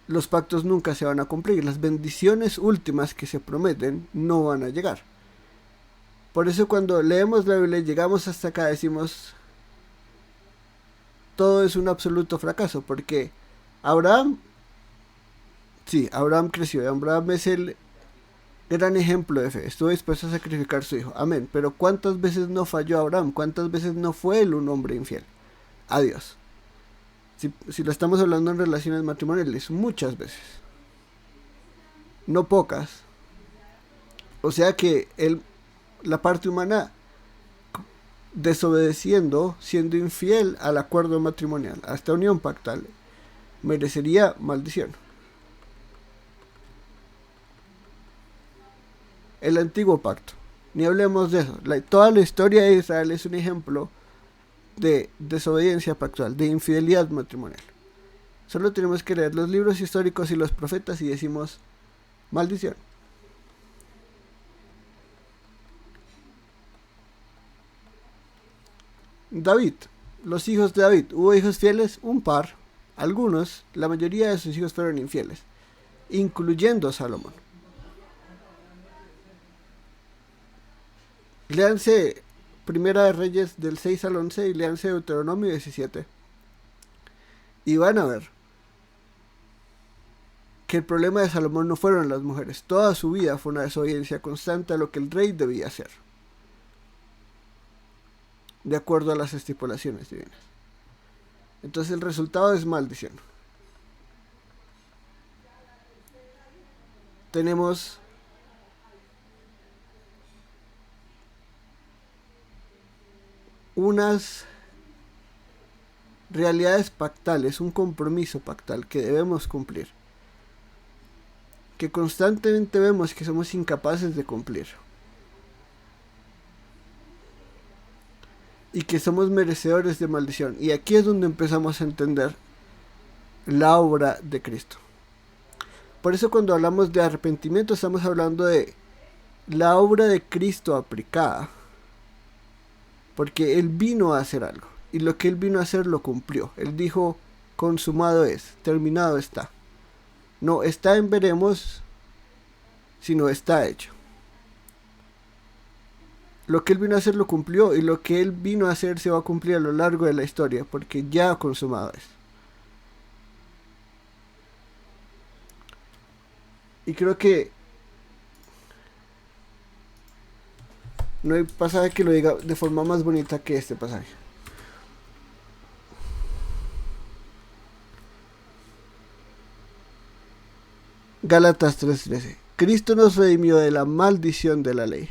los pactos nunca se van a cumplir. Las bendiciones últimas que se prometen no van a llegar. Por eso cuando leemos la Biblia y llegamos hasta acá decimos todo es un absoluto fracaso, porque Abraham, sí, Abraham creció, y Abraham es el gran ejemplo de fe, estuvo dispuesto a sacrificar a su hijo, amén, pero ¿cuántas veces no falló Abraham? ¿Cuántas veces no fue él un hombre infiel a Dios? Si lo estamos hablando en relaciones matrimoniales, muchas veces, no pocas. O sea que la parte humana desobedeciendo, siendo infiel al acuerdo matrimonial, a esta unión pactal, merecería maldición. El antiguo pacto, ni hablemos de eso. Toda la historia de Israel es un ejemplo de desobediencia pactual, de infidelidad matrimonial. Solo tenemos que leer los libros históricos y los profetas y decimos maldición. David, los hijos de David, ¿hubo hijos fieles? Un par, algunos, la mayoría de sus hijos fueron infieles, incluyendo Salomón. Léanse Primera de Reyes del 6 al 11 y léanse Deuteronomio 17. Y van a ver que el problema de Salomón no fueron las mujeres. Toda su vida fue una desobediencia constante a lo que el rey debía hacer, de acuerdo a las estipulaciones divinas. Entonces el resultado es maldición. Tenemos unas realidades pactales, un compromiso pactal que debemos cumplir, que constantemente vemos que somos incapaces de cumplir y que somos merecedores de maldición. Y aquí es donde empezamos a entender la obra de Cristo. Por eso cuando hablamos de arrepentimiento estamos hablando de la obra de Cristo aplicada, porque Él vino a hacer algo y lo que Él vino a hacer lo cumplió. Él dijo consumado es, terminado está. No está en veremos, sino está hecho. Lo que Él vino a hacer lo cumplió y lo que Él vino a hacer se va a cumplir a lo largo de la historia, porque ya consumado es. Y creo que no hay pasaje que lo diga de forma más bonita que este pasaje. Gálatas 3:13. Cristo nos redimió de la maldición de la ley.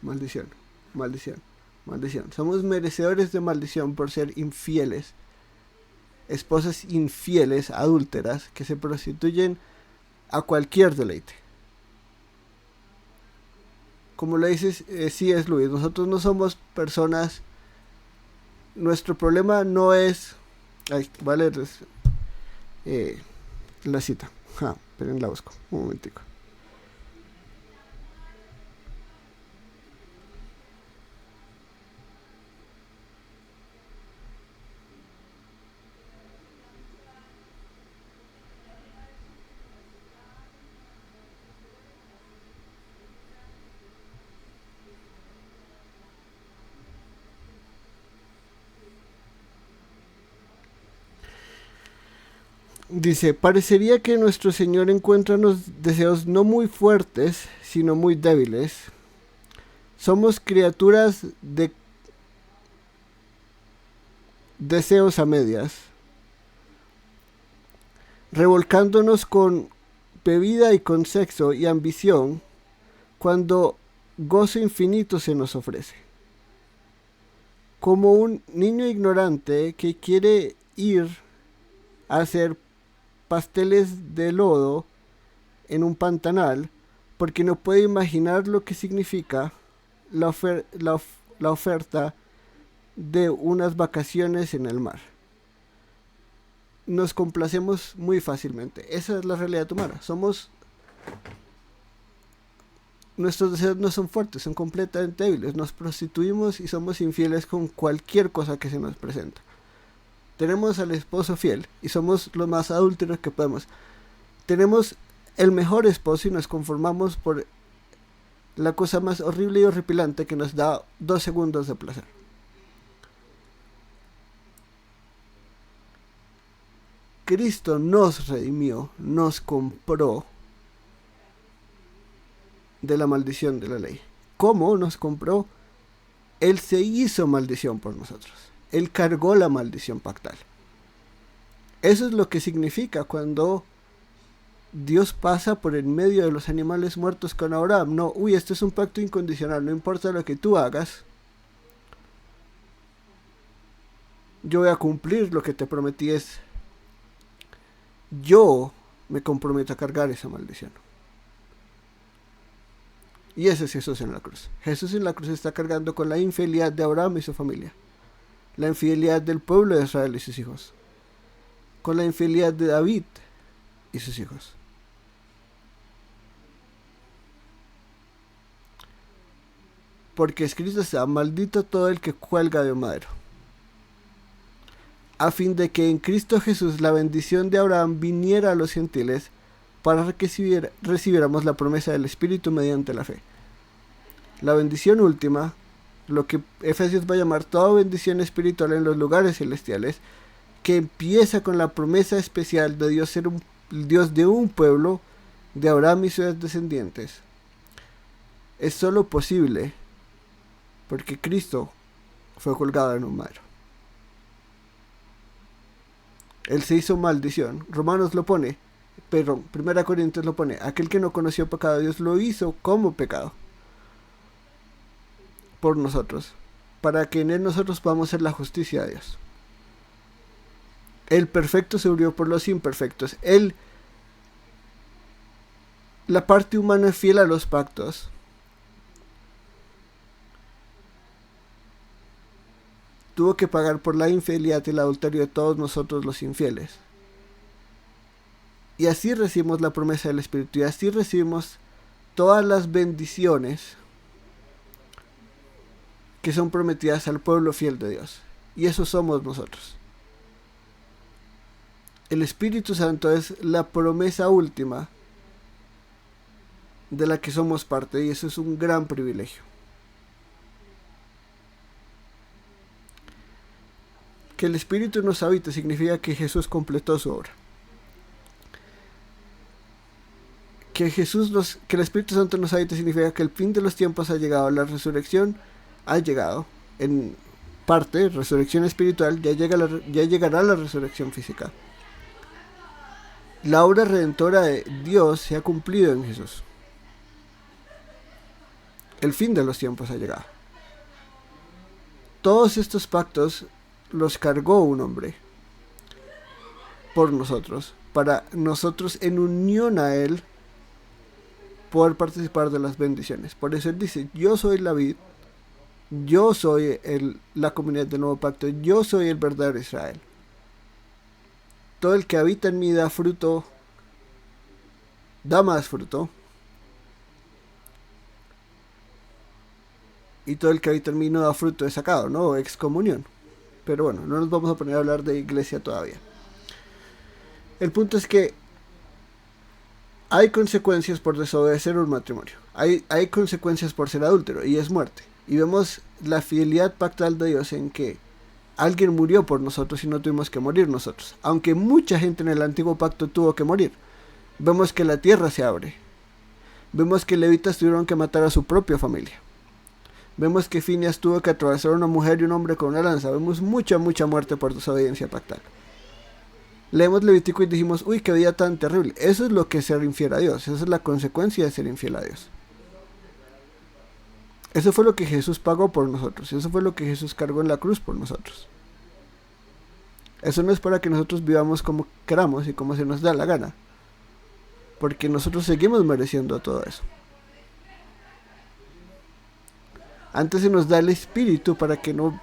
Maldición, maldición, maldición. Somos merecedores de maldición por ser infieles. Esposas infieles, adúlteras, que se prostituyen a cualquier deleite. Como le dices, sí es Luis, nosotros no somos personas, nuestro problema no es, vale, la cita, esperen la busco, un momentico. Dice, parecería que nuestro Señor encuentra los deseos no muy fuertes, sino muy débiles. Somos criaturas de deseos a medias, revolcándonos con bebida y con sexo y ambición cuando gozo infinito se nos ofrece. Como un niño ignorante que quiere ir a hacer pasteles de lodo en un pantanal porque no puede imaginar lo que significa la oferta de unas vacaciones en el mar. Nos complacemos muy fácilmente. Esa es la realidad humana. Nuestros deseos no son fuertes, son completamente débiles. Nos prostituimos y somos infieles con cualquier cosa que se nos presenta. Tenemos al esposo fiel y somos los más adúlteros que podemos. Tenemos el mejor esposo y nos conformamos por la cosa más horrible y horripilante que nos da 2 segundos de placer. Cristo nos redimió, nos compró de la maldición de la ley. ¿Cómo nos compró? Él se hizo maldición por nosotros. Él cargó la maldición pactal. Eso es lo que significa cuando Dios pasa por en medio de los animales muertos con Abraham. No, esto es un pacto incondicional, no importa lo que tú hagas. Yo voy a cumplir lo que te prometí, yo me comprometo a cargar esa maldición. Y ese es Jesús en la cruz. Jesús en la cruz está cargando con la infidelidad de Abraham y su familia, la infidelidad del pueblo de Israel y sus hijos, con la infidelidad de David y sus hijos. Porque escrito está: maldito todo el que cuelga de un madero, a fin de que en Cristo Jesús la bendición de Abraham viniera a los gentiles, para que recibiéramos la promesa del Espíritu mediante la fe. La bendición última, lo que Efesios va a llamar toda bendición espiritual en los lugares celestiales, que empieza con la promesa especial de Dios ser el Dios de un pueblo, de Abraham y sus descendientes, es solo posible porque Cristo fue colgado en un madero. Él se hizo maldición. Romanos lo pone, perdón, 1 Corintios lo pone: aquel que no conoció pecado, Dios lo hizo como pecado por nosotros, para que en él nosotros podamos ser la justicia de Dios. El perfecto se murió por los imperfectos. La parte humana es fiel a los pactos. Tuvo que pagar por la infidelidad y el adulterio de todos nosotros los infieles. Y así recibimos la promesa del Espíritu, y así recibimos todas las bendiciones que son prometidas al pueblo fiel de Dios. Y eso somos nosotros. El Espíritu Santo es la promesa última de la que somos parte, y eso es un gran privilegio. Que el Espíritu nos habite significa que Jesús completó su obra. Que el Espíritu Santo nos habite significa que el fin de los tiempos ha llegado, la resurrección ha llegado. En parte, resurrección espiritual, ya llegará la resurrección física. La obra redentora de Dios se ha cumplido en Jesús. El fin de los tiempos ha llegado. Todos estos pactos los cargó un hombre por nosotros, para nosotros en unión a él poder participar de las bendiciones. Por eso él dice: yo soy la vid, yo soy la comunidad del nuevo pacto, yo soy el verdadero Israel. Todo el que habita en mí da fruto, da más fruto, y todo el que habita en mí no da fruto es sacado, ¿no? Excomunión. Pero bueno, no nos vamos a poner a hablar de iglesia todavía. El punto es que hay consecuencias por desobedecer un matrimonio. Hay consecuencias por ser adúltero, y es muerte. Y vemos la fidelidad pactal de Dios en que alguien murió por nosotros y no tuvimos que morir nosotros. Aunque mucha gente en el antiguo pacto tuvo que morir. Vemos que la tierra se abre. Vemos que levitas tuvieron que matar a su propia familia. Vemos que Fineas tuvo que atravesar a una mujer y un hombre con una lanza. Vemos mucha muerte por desobediencia pactal. Leemos Levítico y dijimos, uy, qué vida tan terrible. Eso es lo que es ser infiel a Dios. Esa es la consecuencia de ser infiel a Dios. Eso fue lo que Jesús pagó por nosotros. Eso fue lo que Jesús cargó en la cruz por nosotros. Eso no es para que nosotros vivamos como queramos y como se nos da la gana. Porque nosotros seguimos mereciendo todo eso. Antes se nos da el Espíritu para que no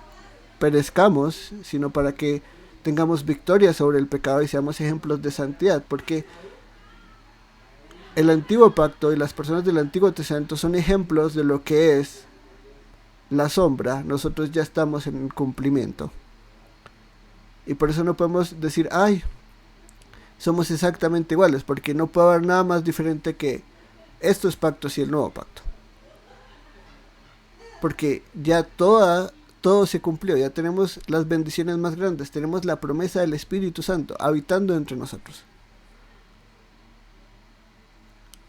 perezcamos, sino para que tengamos victoria sobre el pecado y seamos ejemplos de santidad. Porque el antiguo pacto y las personas del Antiguo Testamento son ejemplos de lo que es la sombra. Nosotros ya estamos en el cumplimiento. Y por eso no podemos decir, ay, somos exactamente iguales, porque no puede haber nada más diferente que estos pactos y el nuevo pacto. Porque ya todo se cumplió, ya tenemos las bendiciones más grandes, tenemos la promesa del Espíritu Santo habitando entre nosotros.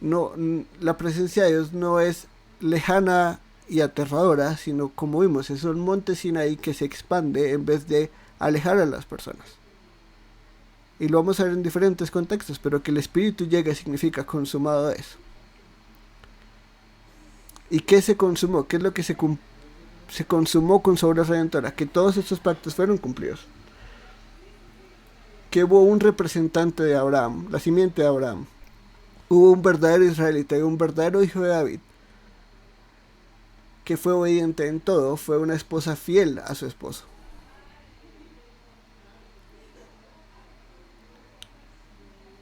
No, la presencia de Dios no es lejana y aterradora, sino como vimos, es un monte Sinaí que se expande en vez de alejar a las personas. Y lo vamos a ver en diferentes contextos, pero que el Espíritu llegue significa consumado eso. ¿Y qué se consumó? ¿Qué es lo que se consumó con su obra redentora? Que todos estos pactos fueron cumplidos. Que hubo un representante de Abraham, la simiente de Abraham. Hubo un verdadero israelita y un verdadero hijo de David, que fue obediente en todo, fue una esposa fiel a su esposo.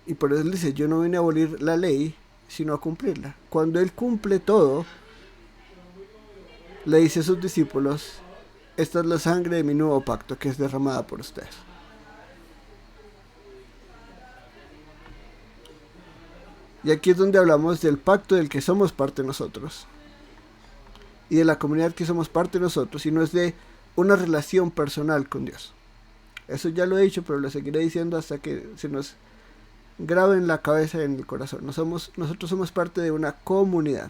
Y por eso él dice, yo no vine a abolir la ley, sino a cumplirla. Cuando él cumple todo, le dice a sus discípulos, esta es la sangre de mi nuevo pacto que es derramada por ustedes. Y aquí es donde hablamos del pacto del que somos parte nosotros. Y de la comunidad que somos parte nosotros. Y no es de una relación personal con Dios. Eso ya lo he dicho, pero lo seguiré diciendo hasta que se nos grabe en la cabeza y en el corazón. Nosotros somos parte de una comunidad.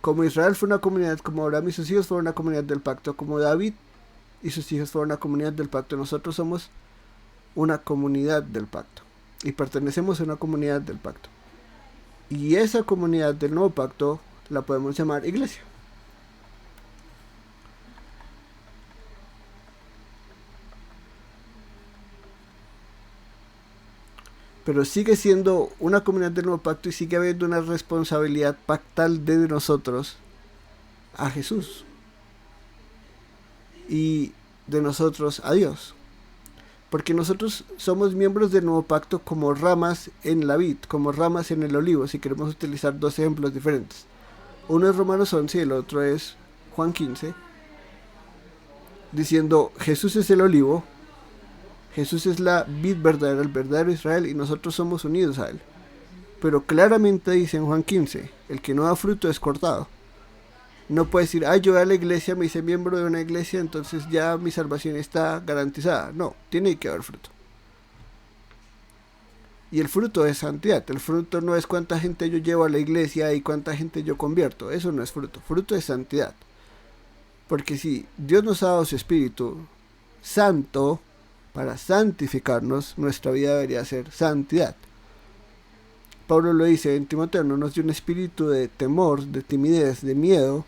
Como Israel fue una comunidad, como Abraham y sus hijos fueron una comunidad del pacto, como David y sus hijos fueron una comunidad del pacto, nosotros somos una comunidad del pacto. Y pertenecemos a una comunidad del pacto. Y esa comunidad del nuevo pacto la podemos llamar iglesia. Pero sigue siendo una comunidad del nuevo pacto y sigue habiendo una responsabilidad pactal de nosotros a Jesús. Y de nosotros a Dios. Porque nosotros somos miembros del nuevo pacto como ramas en la vid, como ramas en el olivo, si queremos utilizar dos ejemplos diferentes. Uno es Romanos 11 y el otro es Juan 15, diciendo Jesús es el olivo, Jesús es la vid verdadera, el verdadero Israel, y nosotros somos unidos a él. Pero claramente dice en Juan 15, el que no da fruto es cortado. No puede decir, yo voy a la iglesia, me hice miembro de una iglesia, entonces ya mi salvación está garantizada. No, tiene que haber fruto. Y el fruto es santidad. El fruto no es cuánta gente yo llevo a la iglesia y cuánta gente yo convierto. Eso no es fruto. Fruto es santidad. Porque si Dios nos ha dado su Espíritu Santo para santificarnos, nuestra vida debería ser santidad. Pablo lo dice en Timoteo, no nos dio un espíritu de temor, de timidez, de miedo,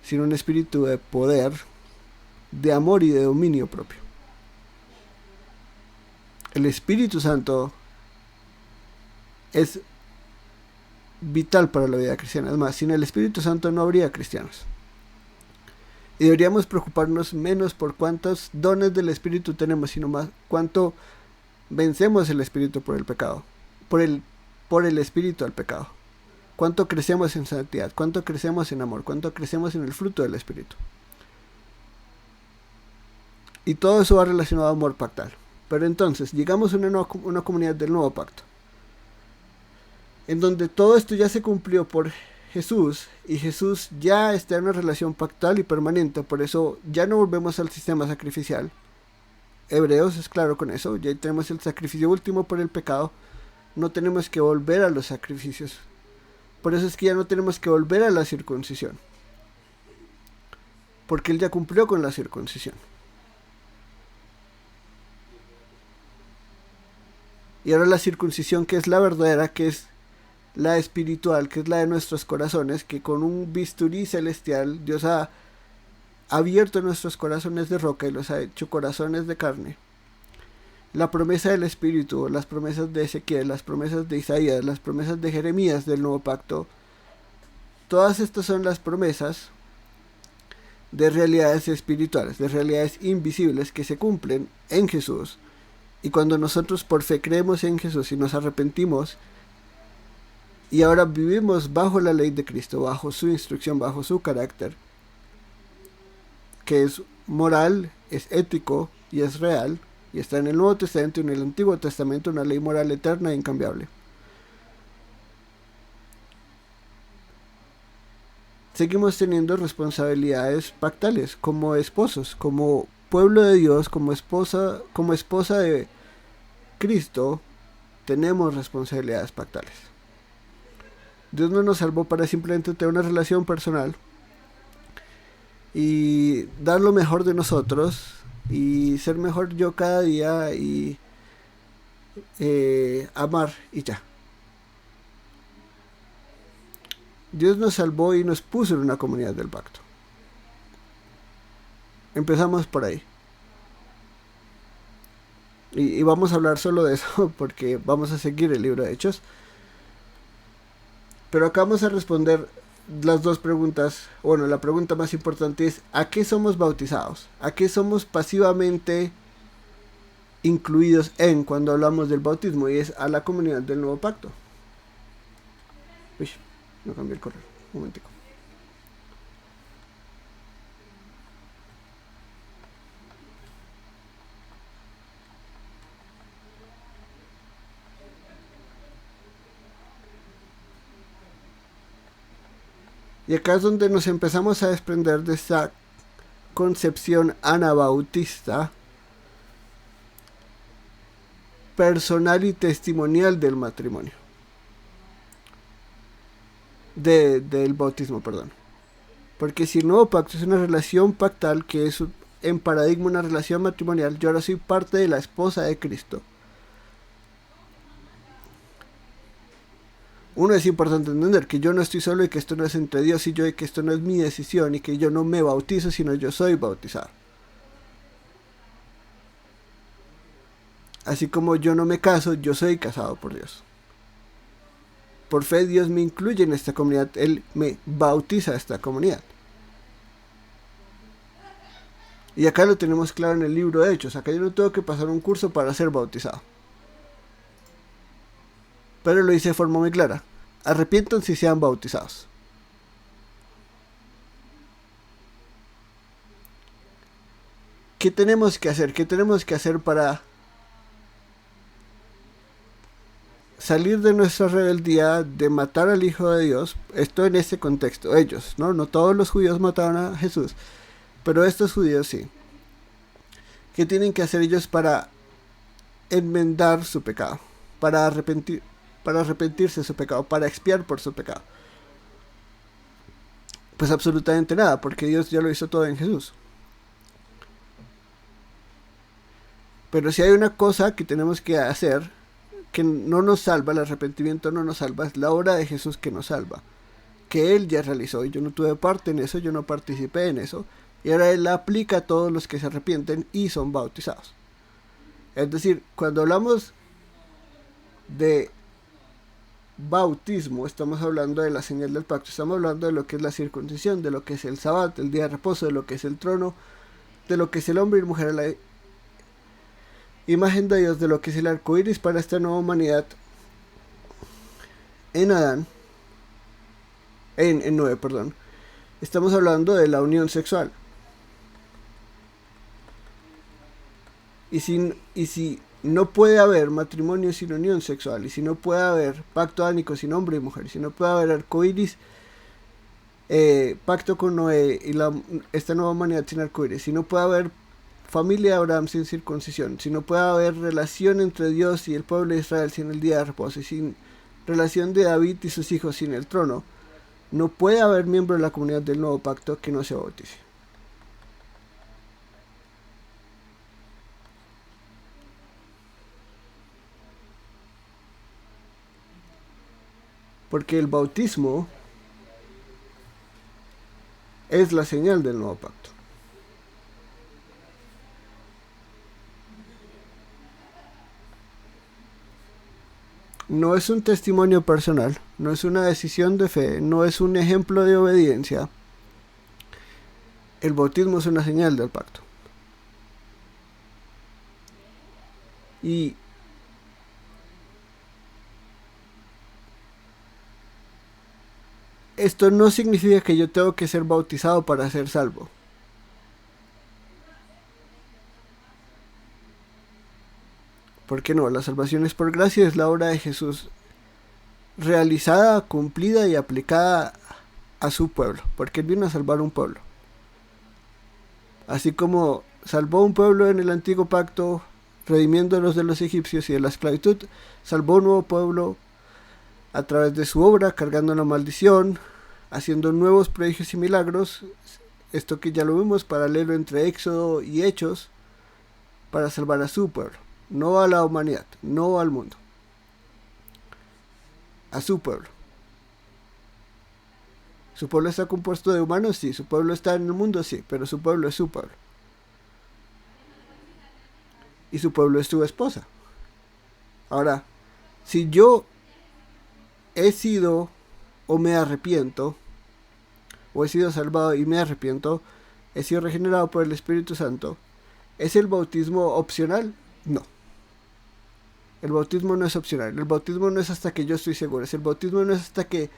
sino un espíritu de poder, de amor y de dominio propio. El Espíritu Santo es vital para la vida cristiana. Además, sin el Espíritu Santo no habría cristianos. Y deberíamos preocuparnos menos por cuántos dones del Espíritu tenemos, sino más cuánto vencemos el Espíritu por el pecado, por el Espíritu al pecado. Cuánto crecemos en santidad, cuánto crecemos en amor, cuánto crecemos en el fruto del Espíritu. Y todo eso va relacionado a amor pactal. Pero entonces, llegamos a una comunidad del nuevo pacto, en donde todo esto ya se cumplió por Jesús, y Jesús ya está en una relación pactual y permanente, por eso ya no volvemos al sistema sacrificial. Hebreos es claro con eso, ya tenemos el sacrificio último por el pecado, no tenemos que volver a los sacrificios. Por eso es que ya no tenemos que volver a la circuncisión, porque Él ya cumplió con la circuncisión. Y ahora la circuncisión, que es la verdadera, que es la espiritual, que es la de nuestros corazones, que con un bisturí celestial Dios ha abierto nuestros corazones de roca y los ha hecho corazones de carne. La promesa del Espíritu, las promesas de Ezequiel, las promesas de Isaías, las promesas de Jeremías del Nuevo Pacto, todas estas son las promesas de realidades espirituales, de realidades invisibles que se cumplen en Jesús. Y cuando nosotros por fe creemos en Jesús y nos arrepentimos, y ahora vivimos bajo la ley de Cristo, bajo su instrucción, bajo su carácter, que es moral, es ético y es real, y está en el Nuevo Testamento y en el Antiguo Testamento, una ley moral eterna e incambiable. Seguimos teniendo responsabilidades pactales como esposos, como pueblo de Dios, como esposa de Cristo, tenemos responsabilidades pactales. Dios no nos salvó para simplemente tener una relación personal y dar lo mejor de nosotros y ser mejor yo cada día y amar y ya. Dios nos salvó y nos puso en una comunidad del pacto. Empezamos por ahí. Y vamos a hablar solo de eso porque vamos a seguir el libro de Hechos. Pero acá vamos a responder las dos preguntas. Bueno, la pregunta más importante es: ¿a qué somos bautizados? ¿A qué somos pasivamente incluidos en cuando hablamos del bautismo? Y es a la comunidad del nuevo pacto. Uy, no cambié el correo. Un momentico. Y acá es donde nos empezamos a desprender de esta concepción anabautista, personal y testimonial del matrimonio. Del bautismo, perdón. Porque si el nuevo pacto es una relación pactal, que es en paradigma una relación matrimonial, yo ahora soy parte de la esposa de Cristo. Uno, es importante entender que yo no estoy solo y que esto no es entre Dios y yo, y que esto no es mi decisión y que yo no me bautizo, sino yo soy bautizado. Así como yo no me caso, yo soy casado por Dios. Por fe Dios me incluye en esta comunidad, Él me bautiza a esta comunidad. Y acá lo tenemos claro en el libro de Hechos. Acá yo no tengo que pasar un curso para ser bautizado. Pero lo dice de forma muy clara: arrepiéntanse y sean bautizados. ¿Qué tenemos que hacer? ¿Qué tenemos que hacer para salir de nuestra rebeldía de matar al Hijo de Dios? Esto en este contexto, ellos, no todos los judíos mataron a Jesús, pero estos judíos sí. ¿Qué tienen que hacer ellos para enmendar su pecado? Para arrepentirse de su pecado, para expiar por su pecado. Pues absolutamente nada, porque Dios ya lo hizo todo en Jesús. Pero si hay una cosa que tenemos que hacer que no nos salva, el arrepentimiento no nos salva, es la obra de Jesús que nos salva, que Él ya realizó, y yo no tuve parte en eso, yo no participé en eso, y ahora Él la aplica a todos los que se arrepienten y son bautizados. Es decir, cuando hablamos de bautismo, estamos hablando de la señal del pacto, estamos hablando de lo que es la circuncisión, de lo que es el sabbat, el día de reposo, de lo que es el trono, de lo que es el hombre y mujer, la imagen de Dios, de lo que es el arco iris para esta nueva humanidad en Adán, en Noé, perdón. Estamos hablando de la unión sexual. Y si no puede haber matrimonio sin unión sexual, y si no puede haber pacto ánico sin hombre y mujer, si no puede haber arco iris pacto con Noé y esta nueva humanidad sin arcoíris, si no puede haber familia de Abraham sin circuncisión, si no puede haber relación entre Dios y el pueblo de Israel sin el día de reposo, y sin relación de David y sus hijos sin el trono, no puede haber miembro de la comunidad del nuevo pacto que no se bautice. Porque el bautismo es la señal del nuevo pacto. No es un testimonio personal, no es una decisión de fe, no es un ejemplo de obediencia. El bautismo es una señal del pacto. Y esto no significa que yo tengo que ser bautizado para ser salvo. ¿Por qué no? La salvación es por gracia, es la obra de Jesús realizada, cumplida y aplicada a su pueblo, porque Él vino a salvar un pueblo. Así como salvó un pueblo en el antiguo pacto, redimiéndolos de los egipcios y de la esclavitud, salvó un nuevo pueblo a través de su obra, cargando la maldición, haciendo nuevos prodigios y milagros. Esto que ya lo vimos, paralelo entre Éxodo y Hechos, para salvar a su pueblo. No a la humanidad, no al mundo. A su pueblo. ¿Su pueblo está compuesto de humanos? Sí. ¿Su pueblo está en el mundo? Sí. Pero su pueblo es su pueblo. Y su pueblo es su esposa. Ahora, si yo he sido o me arrepiento, o he sido salvado y me arrepiento, he sido regenerado por el Espíritu Santo, ¿es el bautismo opcional? No. El bautismo no es opcional. El bautismo no es hasta que yo estoy seguro. El bautismo no es hasta que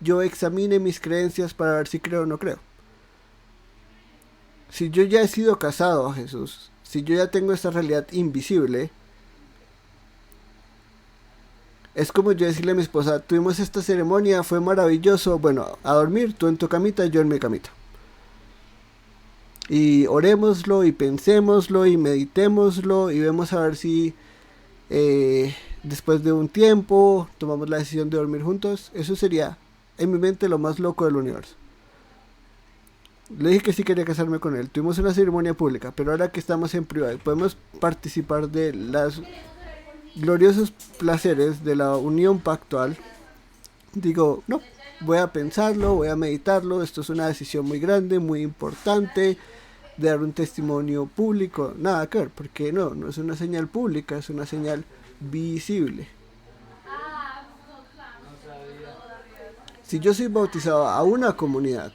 yo examine mis creencias para ver si creo o no creo. Si yo ya he sido casado a Jesús, si yo ya tengo esta realidad invisible, es como yo decirle a mi esposa, tuvimos esta ceremonia, fue maravilloso, bueno, a dormir, tú en tu camita, yo en mi camita. Y orémoslo y pensémoslo y meditémoslo y vemos a ver si después de un tiempo tomamos la decisión de dormir juntos. Eso sería en mi mente lo más loco del universo. Le dije que sí quería casarme con él. Tuvimos una ceremonia pública, pero ahora que estamos en privado y podemos participar de los gloriosos placeres de la unión pactual, digo, no, voy a pensarlo, voy a meditarlo. Esto es una decisión muy grande, muy importante, de dar un testimonio público. Nada que ver, porque no es una señal pública, es una señal visible. Si yo soy bautizado a una comunidad,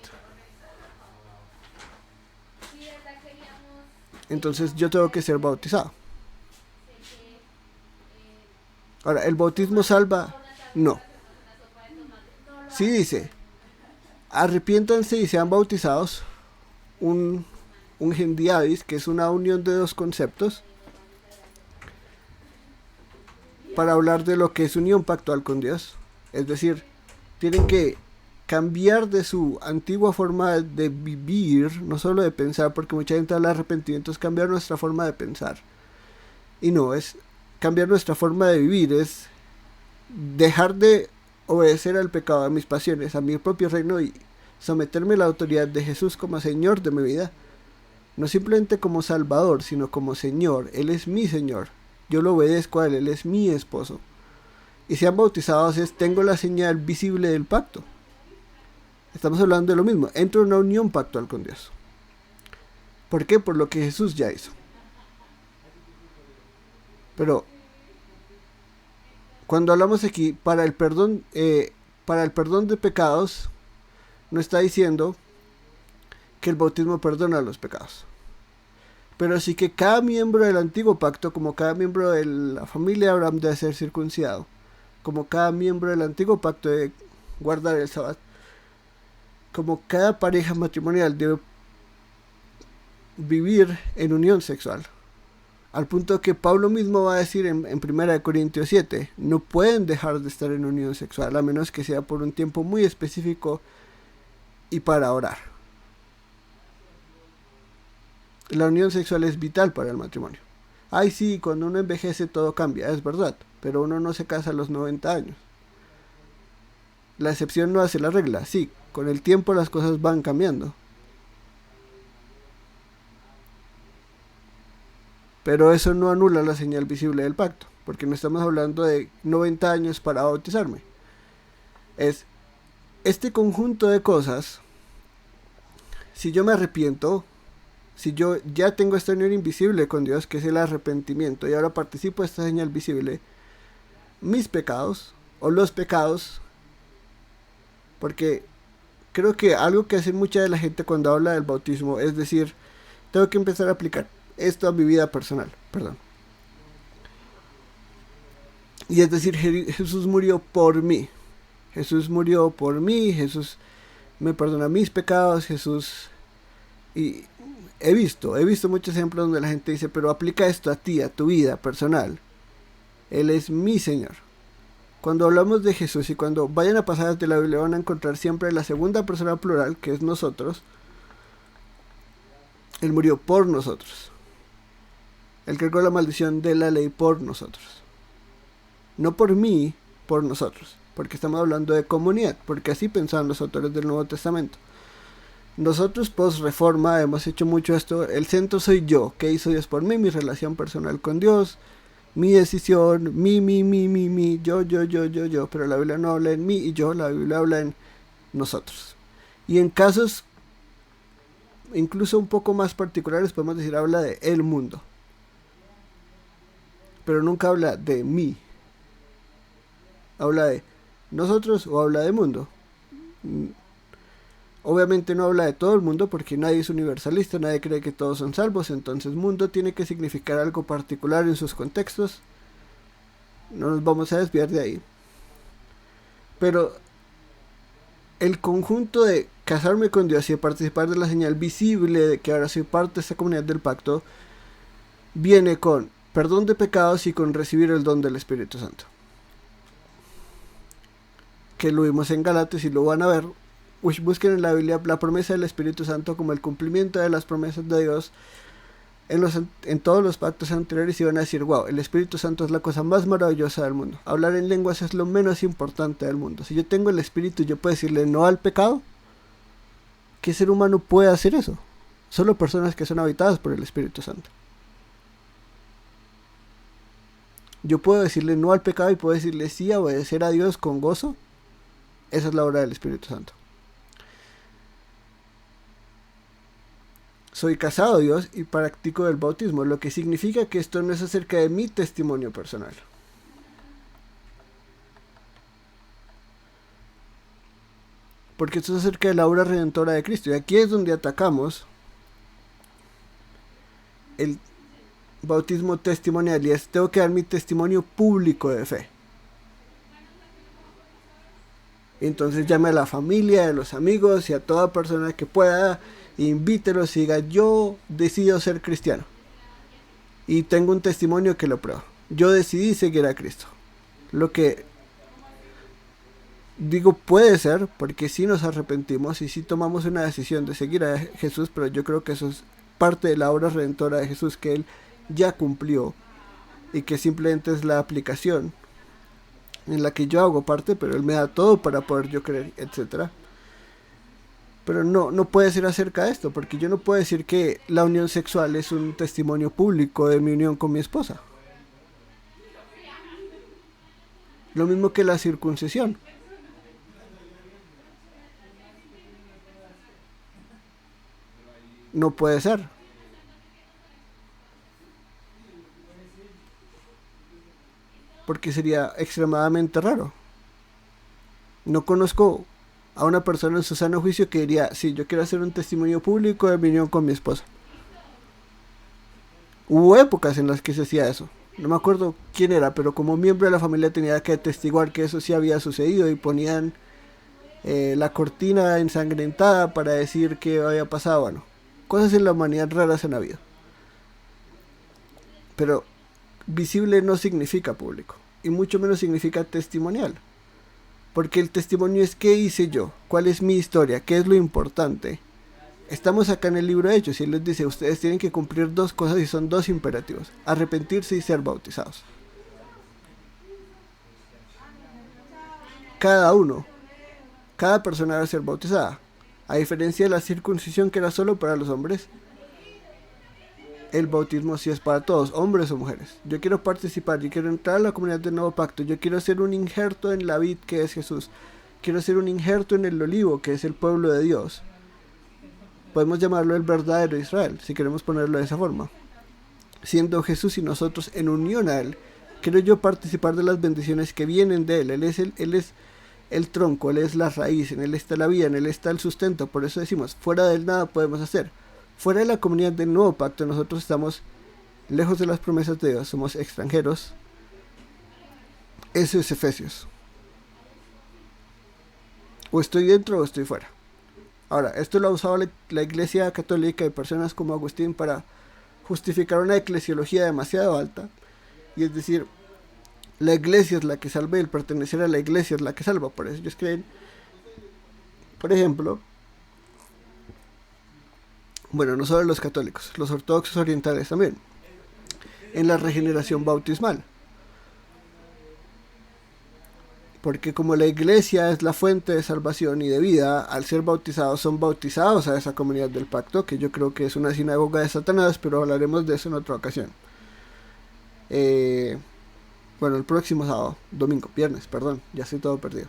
entonces yo tengo que ser bautizado. Ahora, ¿el bautismo salva? No. Sí dice, arrepiéntanse y sean bautizados, un gendiadis, que es una unión de dos conceptos, para hablar de lo que es unión pactual con Dios. Es decir, tienen que cambiar de su antigua forma de vivir, no solo de pensar, porque mucha gente habla de arrepentimiento, es cambiar nuestra forma de pensar. Y no, es cambiar nuestra forma de vivir, es dejar de obedecer al pecado, a mis pasiones, a mi propio reino y someterme a la autoridad de Jesús como Señor de mi vida. No simplemente como Salvador, sino como Señor. Él es mi Señor. Yo lo obedezco a Él. Él es mi esposo. Y sean bautizados es, tengo la señal visible del pacto. Estamos hablando de lo mismo. Entro en una unión pactual con Dios. ¿Por qué? Por lo que Jesús ya hizo. Pero cuando hablamos aquí para el perdón de pecados, no está diciendo que el bautismo perdona los pecados. Pero sí que cada miembro del antiguo pacto, como cada miembro de la familia de Abraham debe ser circuncidado, como cada miembro del antiguo pacto debe guardar el sábado, como cada pareja matrimonial debe vivir en unión sexual. Al punto que Pablo mismo va a decir en 1 Corintios 7, no pueden dejar de estar en unión sexual, a menos que sea por un tiempo muy específico y para orar. La unión sexual es vital para el matrimonio. Ay, sí, cuando uno envejece todo cambia, es verdad, pero uno no se casa a los 90 años. La excepción no hace la regla, sí, con el tiempo las cosas van cambiando. Pero eso no anula la señal visible del pacto, porque no estamos hablando de 90 años para bautizarme. Es este conjunto de cosas, si yo me arrepiento, si yo ya tengo esta unión invisible con Dios, que es el arrepentimiento, y ahora participo de esta señal visible, mis pecados, o los pecados, porque creo que algo que hace mucha de la gente cuando habla del bautismo es decir, tengo que empezar a aplicar esto a mi vida personal, perdón. Y es decir, Jesús murió por mí. Jesús murió por mí, Jesús me perdona mis pecados, Jesús... Y he visto muchos ejemplos donde la gente dice, pero aplica esto a ti, a tu vida personal. Él es mi Señor. Cuando hablamos de Jesús y cuando vayan a pasajes de la Biblia van a encontrar siempre la segunda persona plural, que es nosotros. Él murió por nosotros. Él cargó la maldición de la ley por nosotros. No por mí, por nosotros. Porque estamos hablando de comunidad, porque así pensaban los autores del Nuevo Testamento. Nosotros post reforma hemos hecho mucho esto. El centro soy yo. ¿Qué hizo Dios por mí? Mi relación personal con Dios. Mi decisión. Mi. Yo. Pero la Biblia no habla en mí y yo. La Biblia habla en nosotros. Y en casos incluso un poco más particulares podemos decir habla de el mundo. Pero nunca habla de mí. Habla de nosotros o habla de mundo. Obviamente no habla de todo el mundo porque nadie es universalista, nadie cree que todos son salvos, entonces mundo tiene que significar algo particular en sus contextos. No nos vamos a desviar de ahí. Pero el conjunto de casarme con Dios y de participar de la señal visible de que ahora soy parte de esta comunidad del pacto viene con perdón de pecados y con recibir el don del Espíritu Santo. Que lo vimos en Gálatas y lo van a ver. Busquen en la Biblia la promesa del Espíritu Santo como el cumplimiento de las promesas de Dios en todos los pactos anteriores y van a decir, wow, el Espíritu Santo es la cosa más maravillosa del mundo. Hablar en lenguas es lo menos importante del mundo. Si yo tengo el Espíritu, yo puedo decirle no al pecado. ¿Qué ser humano puede hacer eso? Solo personas que son habitadas por el Espíritu Santo. Yo puedo decirle no al pecado y puedo decirle sí a obedecer a Dios con gozo. Esa es la obra del Espíritu Santo. Soy casado a Dios y practico el bautismo, lo que significa que esto no es acerca de mi testimonio personal. Porque esto es acerca de la obra redentora de Cristo. Y aquí es donde atacamos el bautismo testimonial y es tengo que dar mi testimonio público de fe. Entonces llame a la familia, a los amigos y a toda persona que pueda, invítelos y diga yo decido ser cristiano y tengo un testimonio que lo prueba. Yo decidí seguir a Cristo. Lo que digo puede ser porque sí nos arrepentimos y sí tomamos una decisión de seguir a Jesús, pero yo creo que eso es parte de la obra redentora de Jesús que Él ya cumplió y que simplemente es la aplicación en la que yo hago parte, pero Él me da todo para poder yo creer, etc. Pero no puede ser acerca de esto, porque yo no puedo decir que la unión sexual es un testimonio público de mi unión con mi esposa. Lo mismo que la circuncisión. No puede ser. Porque sería extremadamente raro. No conozco a una persona en su sano juicio que diría, sí, yo quiero hacer un testimonio público de mi unión con mi esposa. Hubo épocas en las que se hacía eso. No me acuerdo quién era, pero como miembro de la familia tenía que atestiguar que eso sí había sucedido y ponían la cortina ensangrentada para decir que había pasado. Bueno, cosas en la humanidad raras han habido. Pero visible no significa público y mucho menos significa testimonial. Porque el testimonio es qué hice yo, cuál es mi historia, qué es lo importante. Estamos acá en el libro de Hechos y él les dice, ustedes tienen que cumplir dos cosas y son dos imperativos, arrepentirse y ser bautizados. Cada uno, cada persona debe ser bautizada. A diferencia de la circuncisión que era solo para los hombres, el bautismo sí es para todos, hombres o mujeres. Yo quiero participar, yo quiero entrar a la comunidad del nuevo pacto, yo quiero ser un injerto en la vid que es Jesús, quiero ser un injerto en el olivo que es el pueblo de Dios. Podemos llamarlo el verdadero Israel, si queremos ponerlo de esa forma. Siendo Jesús y nosotros en unión a Él, quiero yo participar de las bendiciones que vienen de Él. Él es el tronco, Él es la raíz, en Él está la vida, en Él está el sustento. Por eso decimos, fuera de Él nada podemos hacer. Fuera de la comunidad del nuevo pacto, nosotros estamos lejos de las promesas de Dios, somos extranjeros. Eso es Efesios. O estoy dentro o estoy fuera. Ahora, esto lo ha usado la Iglesia Católica y personas como Agustín para justificar una eclesiología demasiado alta. Y es decir, la Iglesia es la que salva y el pertenecer a la Iglesia es la que salva. Por eso ellos creen, por ejemplo, bueno, no solo los católicos, los ortodoxos orientales también, en la regeneración bautismal. Porque como la iglesia es la fuente de salvación y de vida, al ser bautizados son bautizados a esa comunidad del pacto, que yo creo que es una sinagoga de Satanás, pero hablaremos de eso en otra ocasión. Bueno, el próximo sábado, viernes, perdón, ya estoy todo perdido.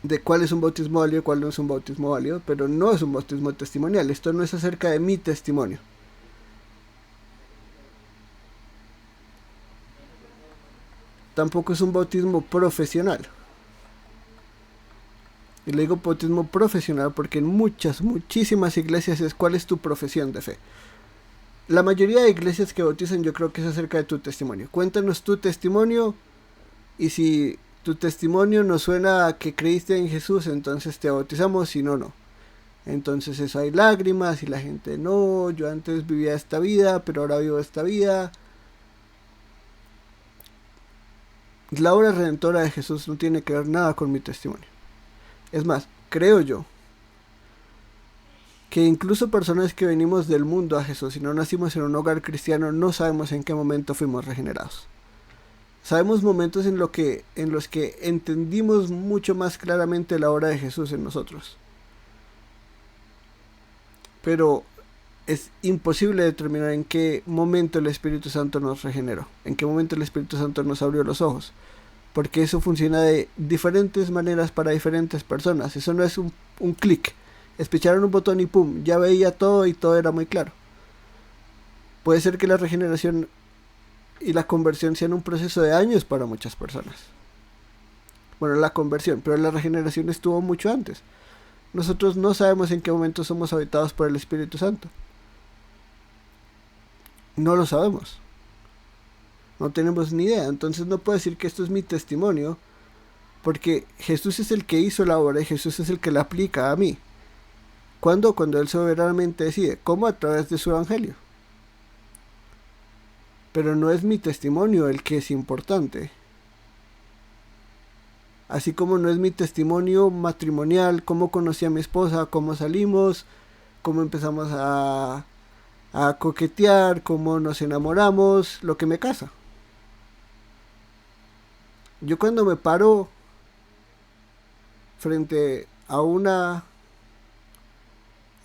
De cuál es un bautismo válido y cuál no es un bautismo válido, pero no es un bautismo testimonial, esto no es acerca de mi testimonio. Tampoco es un bautismo profesional. Y le digo bautismo profesional porque en muchísimas iglesias es cuál es tu profesión de fe. La mayoría de iglesias que bautizan yo creo que es acerca de tu testimonio. Cuéntanos tu testimonio y si tu testimonio nos suena a que creíste en Jesús, entonces te bautizamos, si no, no. Entonces eso hay lágrimas y la gente, no, yo antes vivía esta vida, pero ahora vivo esta vida. La obra redentora de Jesús no tiene que ver nada con mi testimonio. Es más, creo yo que incluso personas que venimos del mundo a Jesús y no nacimos en un hogar cristiano, no sabemos en qué momento fuimos regenerados. Sabemos momentos en los que entendimos mucho más claramente la obra de Jesús en nosotros. Pero es imposible determinar en qué momento el Espíritu Santo nos regeneró, en qué momento el Espíritu Santo nos abrió los ojos, porque eso funciona de diferentes maneras para diferentes personas. Eso no es un clic, espicharon un botón y pum, ya veía todo y todo era muy claro. Puede ser que la regeneración y la conversión sean un proceso de años para muchas personas. Bueno, la conversión, pero la regeneración estuvo mucho antes. Nosotros no sabemos en qué momento somos habitados por el Espíritu Santo. No lo sabemos. No tenemos ni idea. Entonces no puedo decir que esto es mi testimonio, porque Jesús es el que hizo la obra y Jesús es el que la aplica a mí. ¿Cuándo? Cuando Él soberanamente decide. ¿Cómo? A través de su evangelio. Pero no es mi testimonio el que es importante. Así como no es mi testimonio matrimonial, cómo conocí a mi esposa, cómo salimos, cómo empezamos a coquetear, cómo nos enamoramos, lo que me casa. Yo cuando me paro frente a una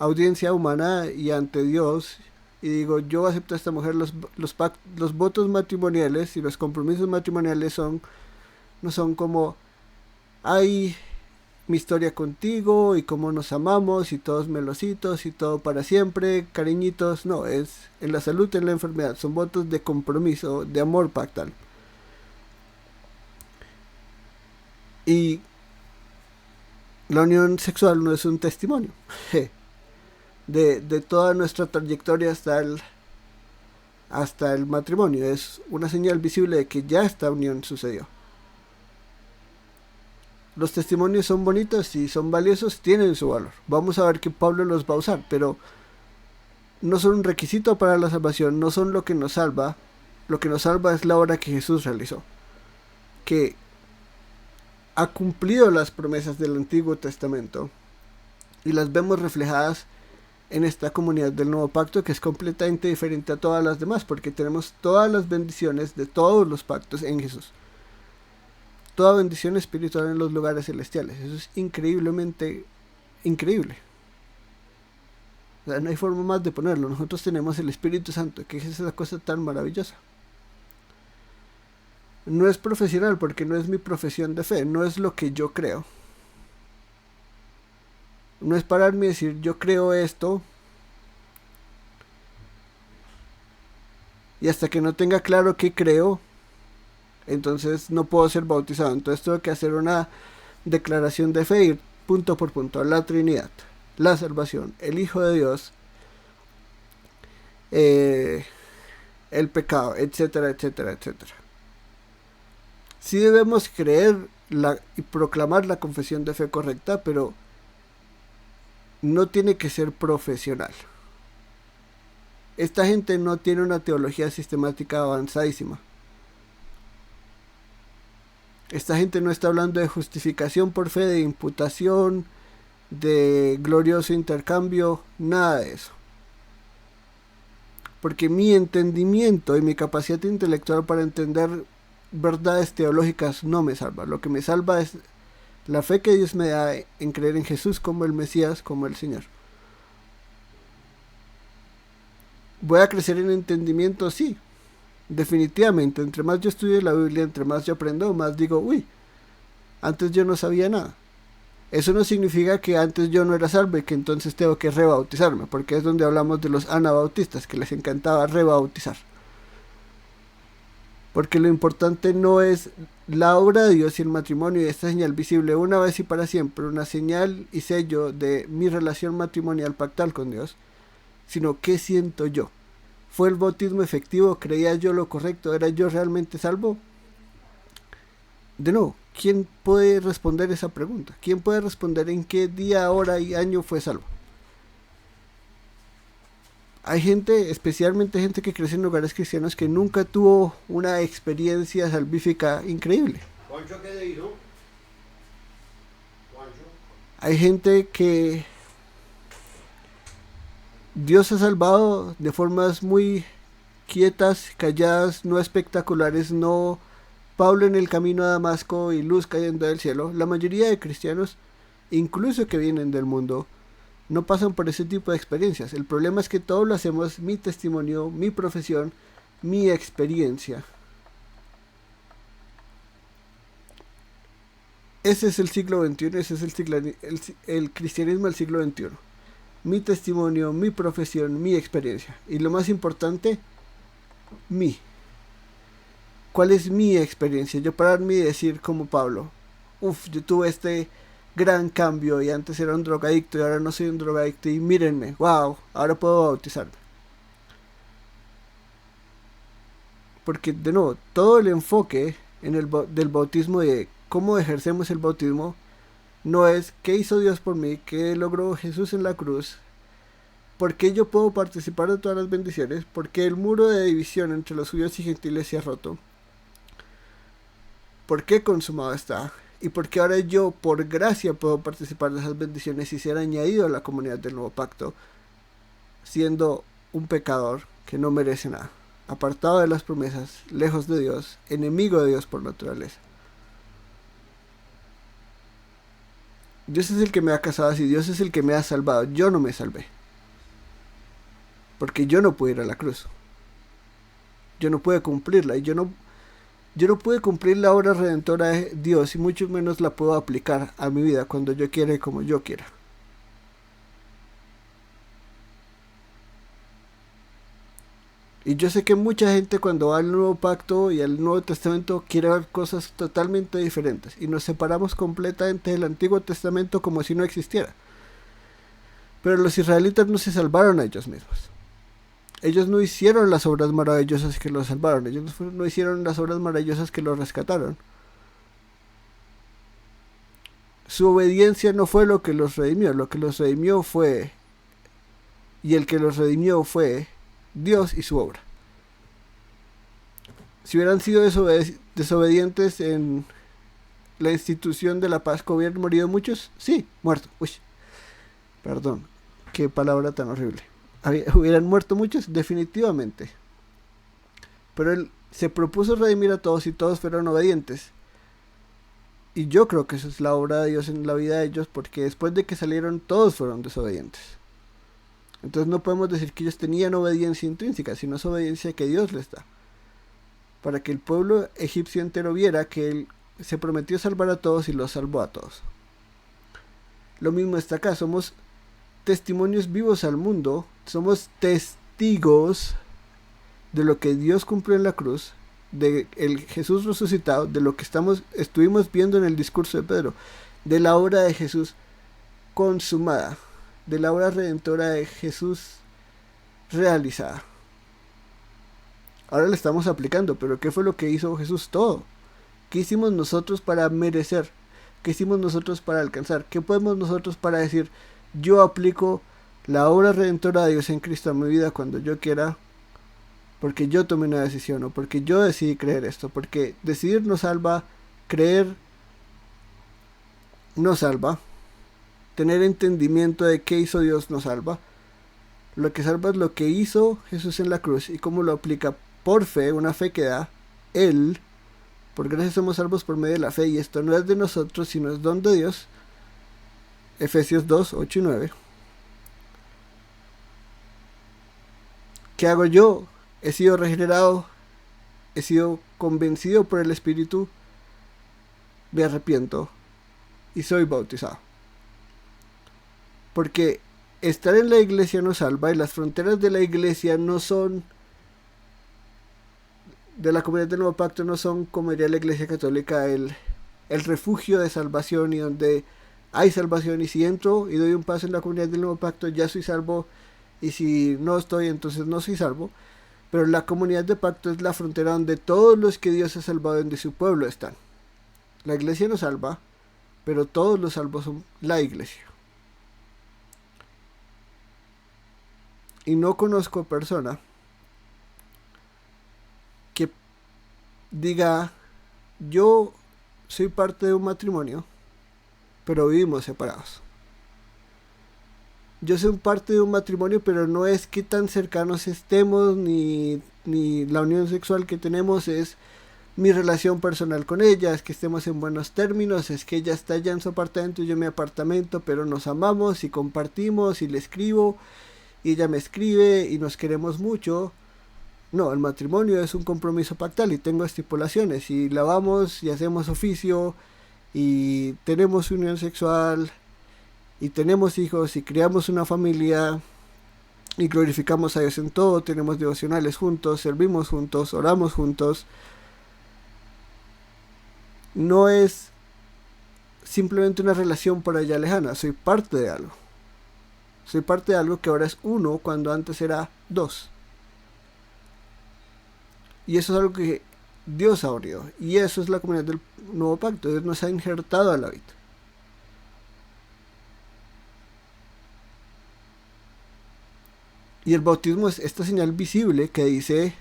audiencia humana y ante Dios y digo, yo acepto a esta mujer, los votos matrimoniales y los compromisos matrimoniales no son como, ay, mi historia contigo y cómo nos amamos y todos melositos y todo para siempre, cariñitos. No, es en la salud y en la enfermedad, son votos de compromiso, de amor pactal. Y la unión sexual no es un testimonio de toda nuestra trayectoria hasta el matrimonio. Es una señal visible de que ya esta unión sucedió. Los testimonios son bonitos y son valiosos, tienen su valor. Vamos a ver que Pablo los va a usar, pero no son un requisito para la salvación, no son lo que nos salva. Lo que nos salva es la obra que Jesús realizó. Que ha cumplido las promesas del Antiguo Testamento y las vemos reflejadas en esta comunidad del Nuevo Pacto, que es completamente diferente a todas las demás, porque tenemos todas las bendiciones de todos los pactos en Jesús. Toda bendición espiritual en los lugares celestiales. Eso es increíblemente increíble. O sea, no hay forma más de ponerlo. Nosotros tenemos el Espíritu Santo, que es esa cosa tan maravillosa. No es profesional porque no es mi profesión de fe, no es lo que yo creo. No es pararme y decir yo creo esto y hasta que no tenga claro qué creo, entonces no puedo ser bautizado. Entonces tengo que hacer una declaración de fe, ir punto por punto, la Trinidad, la salvación, el Hijo de Dios, el pecado, etcétera, etcétera, etcétera. Sí debemos creer y proclamar la confesión de fe correcta, pero no tiene que ser profesional. Esta gente no tiene una teología sistemática avanzadísima. Esta gente no está hablando de justificación por fe, de imputación, de glorioso intercambio, nada de eso. Porque mi entendimiento y mi capacidad intelectual para entender verdades teológicas no me salva. Lo que me salva es la fe que Dios me da en creer en Jesús como el Mesías, como el Señor. ¿Voy a crecer en entendimiento? Sí, definitivamente. Entre más yo estudio la Biblia, entre más yo aprendo, más digo, uy, antes yo no sabía nada. Eso no significa que antes yo no era salvo y que entonces tengo que rebautizarme, porque es donde hablamos de los anabautistas, que les encantaba rebautizar. Porque lo importante no es la obra de Dios y el matrimonio y esta señal visible una vez y para siempre, una señal y sello de mi relación matrimonial pactal con Dios, sino qué siento yo. ¿Fue el bautismo efectivo? ¿Creía yo lo correcto? ¿Era yo realmente salvo? De nuevo, ¿quién puede responder esa pregunta? ¿Quién puede responder en qué día, hora y año fue salvo? Hay gente, especialmente gente que crece en hogares cristianos, que nunca tuvo una experiencia salvífica increíble. Hay gente que Dios ha salvado de formas muy quietas, calladas, no espectaculares, no Pablo en el camino a Damasco y luz cayendo del cielo. La mayoría de cristianos, incluso que vienen del mundo, no pasan por ese tipo de experiencias. El problema es que todo lo hacemos mi testimonio, mi profesión, mi experiencia. Ese es el siglo XXI, ese es el cristianismo del siglo XXI. Mi testimonio, mi profesión, mi experiencia. Y lo más importante, ¿cuál es mi experiencia? Yo pararme y decir como Pablo, yo tuve este gran cambio y antes era un drogadicto y ahora no soy un drogadicto y mírenme, wow, ahora puedo bautizarme. Porque de nuevo, todo el enfoque del bautismo, de cómo ejercemos el bautismo, no es qué hizo Dios por mí, qué logró Jesús en la cruz, por qué yo puedo participar de todas las bendiciones, por qué el muro de división entre los judíos y gentiles se ha roto, por qué consumado está, y por qué ahora yo por gracia puedo participar de esas bendiciones y ser añadido a la comunidad del nuevo pacto, siendo un pecador que no merece nada, apartado de las promesas, lejos de Dios, enemigo de Dios por naturaleza. Dios es el que me ha casado así, Dios es el que me ha salvado, yo no me salvé. Porque yo no pude ir a la cruz. Yo no pude cumplirla y yo no pude cumplir la obra redentora de Dios y mucho menos la puedo aplicar a mi vida cuando yo quiera y como yo quiera. Y yo sé que mucha gente cuando va al Nuevo Pacto y al Nuevo Testamento quiere ver cosas totalmente diferentes. Y nos separamos completamente del Antiguo Testamento como si no existiera. Pero los israelitas no se salvaron a ellos mismos. Ellos no hicieron las obras maravillosas que los salvaron. Ellos no hicieron las obras maravillosas que los rescataron. Su obediencia no fue lo que los redimió. Lo que los redimió fue... Y el que los redimió fue Dios y su obra. Si hubieran sido desobedientes en la institución de la Pascua hubieran morido muchos? Sí, muerto. Uy, perdón, qué palabra tan horrible. ¿Hubieran muerto muchos? Definitivamente. Pero él se propuso redimir a todos y todos fueron obedientes. Y yo creo que eso es la obra de Dios en la vida de ellos, porque después de que salieron todos fueron desobedientes. Entonces no podemos decir que ellos tenían obediencia intrínseca, sino es obediencia que Dios les da. Para que el pueblo egipcio entero viera que él se prometió salvar a todos y los salvó a todos. Lo mismo está acá, somos testimonios vivos al mundo, somos testigos de lo que Dios cumplió en la cruz, de el Jesús resucitado, de lo que estuvimos viendo en el discurso de Pedro, de la obra de Jesús consumada, de la obra redentora de Jesús realizada. Ahora la estamos aplicando, pero ¿qué fue lo que hizo Jesús? Todo. ¿Qué hicimos nosotros para merecer? ¿Qué hicimos nosotros para alcanzar? ¿Qué podemos nosotros para decir, yo aplico la obra redentora de Dios en Cristo a mi vida cuando yo quiera, porque yo tomé una decisión o porque yo decidí creer esto? Porque decidir no salva, creer no salva, tener entendimiento de qué hizo Dios no salva. Lo que salva es lo que hizo Jesús en la cruz y cómo lo aplica por fe, una fe que da Él. Por gracia somos salvos por medio de la fe, y esto no es de nosotros, sino es don de Dios. Efesios 2, 8 y 9. ¿Qué hago yo? He sido regenerado, he sido convencido por el Espíritu, me arrepiento y soy bautizado. Porque estar en la iglesia nos salva, y las fronteras de la iglesia no son, de la comunidad del Nuevo Pacto, no son, como diría la Iglesia Católica, el refugio de salvación y donde hay salvación, y si entro y doy un paso en la comunidad del Nuevo Pacto ya soy salvo, y si no estoy entonces no soy salvo. Pero la comunidad de pacto es la frontera donde todos los que Dios ha salvado, donde su pueblo están. La iglesia nos salva, pero todos los salvos son la iglesia. Y no conozco persona que diga, yo soy parte de un matrimonio, pero vivimos separados. Yo soy parte de un matrimonio, pero no es que tan cercanos estemos, ni la unión sexual que tenemos es mi relación personal con ella, es que estemos en buenos términos, es que ella está allá en su apartamento y yo en mi apartamento, pero nos amamos y compartimos y le escribo y ella me escribe y nos queremos mucho. No, el matrimonio es un compromiso pactal y tengo estipulaciones, y lavamos y hacemos oficio y tenemos unión sexual y tenemos hijos y creamos una familia y glorificamos a Dios en todo, tenemos devocionales juntos, servimos juntos, oramos juntos. No es simplemente una relación por allá lejana, soy parte de algo. Soy parte de algo que ahora es uno cuando antes era dos. Y eso es algo que Dios abrió, y eso es la comunidad del Nuevo Pacto. Dios nos ha injertado a la vida. Y el bautismo es esta señal visible que dice,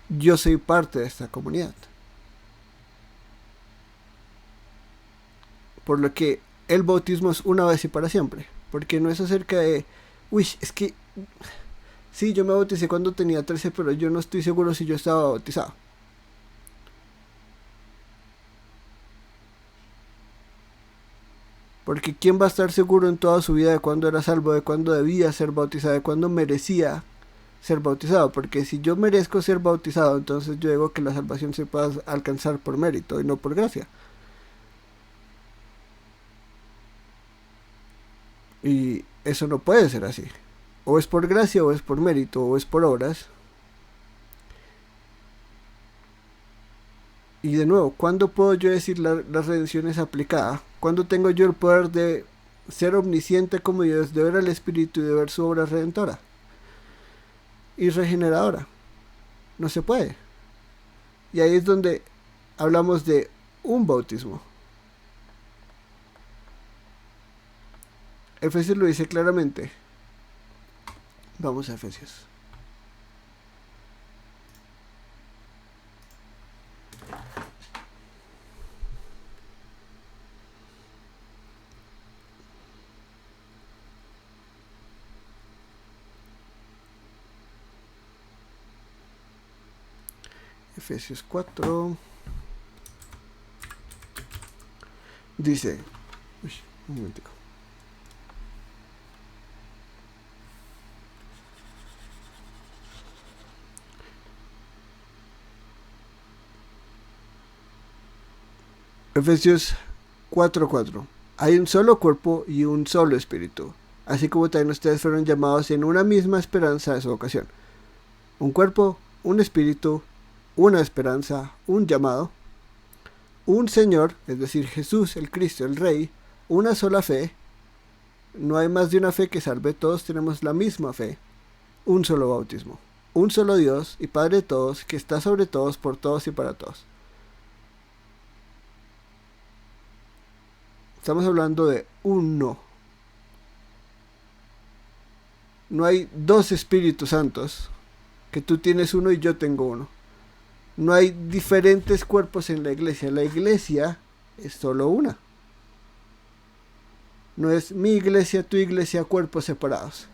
yo soy parte de esta comunidad. Por lo que el bautismo es una vez y para siempre. Porque no es acerca de, uy, es que, sí, yo me bauticé cuando tenía 13, pero yo no estoy seguro si yo estaba bautizado. Porque ¿quién va a estar seguro en toda su vida de cuándo era salvo, de cuándo debía ser bautizado, de cuándo merecía ser bautizado? Porque si yo merezco ser bautizado, entonces yo digo que la salvación se puede alcanzar por mérito y no por gracia. Y eso no puede ser así. O es por gracia, o es por mérito, o es por obras. Y de nuevo, ¿cuándo puedo yo decir la redención es aplicada? ¿Cuándo tengo yo el poder de ser omnisciente como Dios, de ver al Espíritu y de ver su obra redentora y regeneradora? No se puede. Y ahí es donde hablamos de un bautismo. Efesios lo dice claramente. Vamos a Efesios. Efesios 4. Dice, un momentico. Efesios 4:4. Hay un solo cuerpo y un solo espíritu, así como también ustedes fueron llamados en una misma esperanza de su vocación. Un cuerpo, un espíritu, una esperanza, un llamado, un Señor, es decir, Jesús, el Cristo, el Rey, una sola fe. No hay más de una fe que salve, todos tenemos la misma fe, un solo bautismo, un solo Dios y Padre de todos, que está sobre todos, por todos y para todos. Estamos hablando de uno. No hay dos Espíritus Santos, que tú tienes uno y yo tengo uno. No hay diferentes cuerpos en la iglesia. La iglesia es solo una. No es mi iglesia, tu iglesia, cuerpos separados.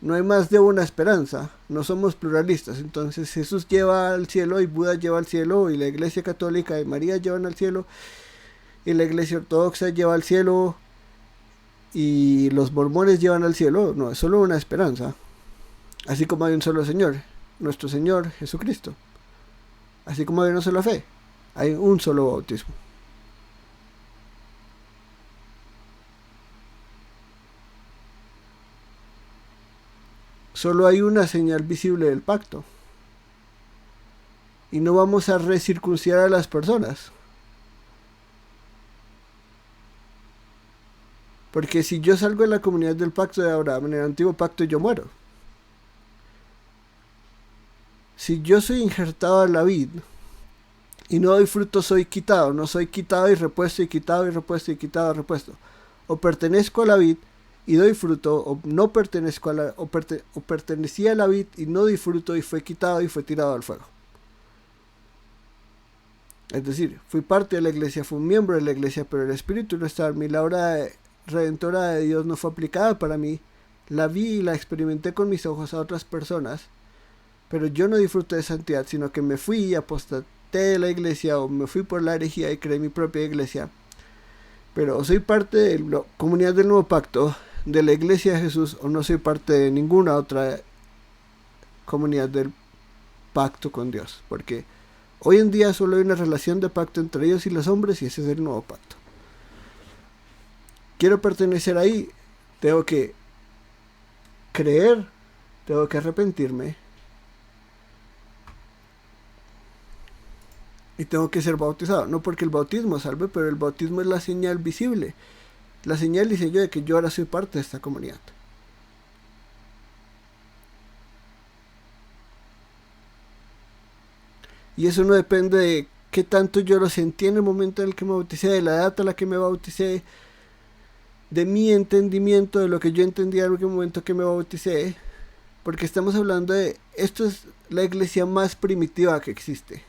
No hay más de una esperanza. No somos pluralistas. Entonces Jesús lleva al cielo y Buda lleva al cielo y la iglesia católica y María llevan al cielo y la iglesia ortodoxa lleva al cielo y los mormones llevan al cielo. No, es solo una esperanza. Así como hay un solo Señor, nuestro Señor Jesucristo. Así como hay una sola fe, hay un solo bautismo. Solo hay una señal visible del pacto. Y no vamos a recircuncidar a las personas. Porque si yo salgo de la comunidad del pacto de Abraham, en el antiguo pacto, yo muero. Si yo soy injertado a la vid y no doy fruto, soy quitado. No soy quitado y repuesto y quitado y repuesto y quitado y repuesto. O pertenezco a la vid y doy fruto, o no pertenezco a la, o pertenecía a la vid y no di fruto y fue quitado y fue tirado al fuego. Es decir, fui parte de la iglesia, fui un miembro de la iglesia, pero el Espíritu no estaba en mí. La obra redentora de Dios no fue aplicada para mí. La vi y la experimenté con mis ojos a otras personas, pero yo no disfruté de santidad, sino que me fui y apostaté de la iglesia o me fui por la herejía y creé mi propia iglesia. Pero soy parte de la comunidad del nuevo pacto, de la iglesia de Jesús, o no soy parte de ninguna otra comunidad del pacto con Dios, porque hoy en día solo hay una relación de pacto entre ellos y los hombres y ese es el nuevo pacto. Quiero pertenecer ahí, tengo que creer, tengo que arrepentirme y tengo que ser bautizado. No porque el bautismo salve, pero el bautismo es la señal visible. La señal, dice yo, de que yo ahora soy parte de esta comunidad. Y eso no depende de qué tanto yo lo sentí en el momento en el que me bauticé, de la edad a la que me bauticé, de mi entendimiento, de lo que yo entendía en el momento que me bauticé, porque estamos hablando de, esto es la iglesia más primitiva que existe.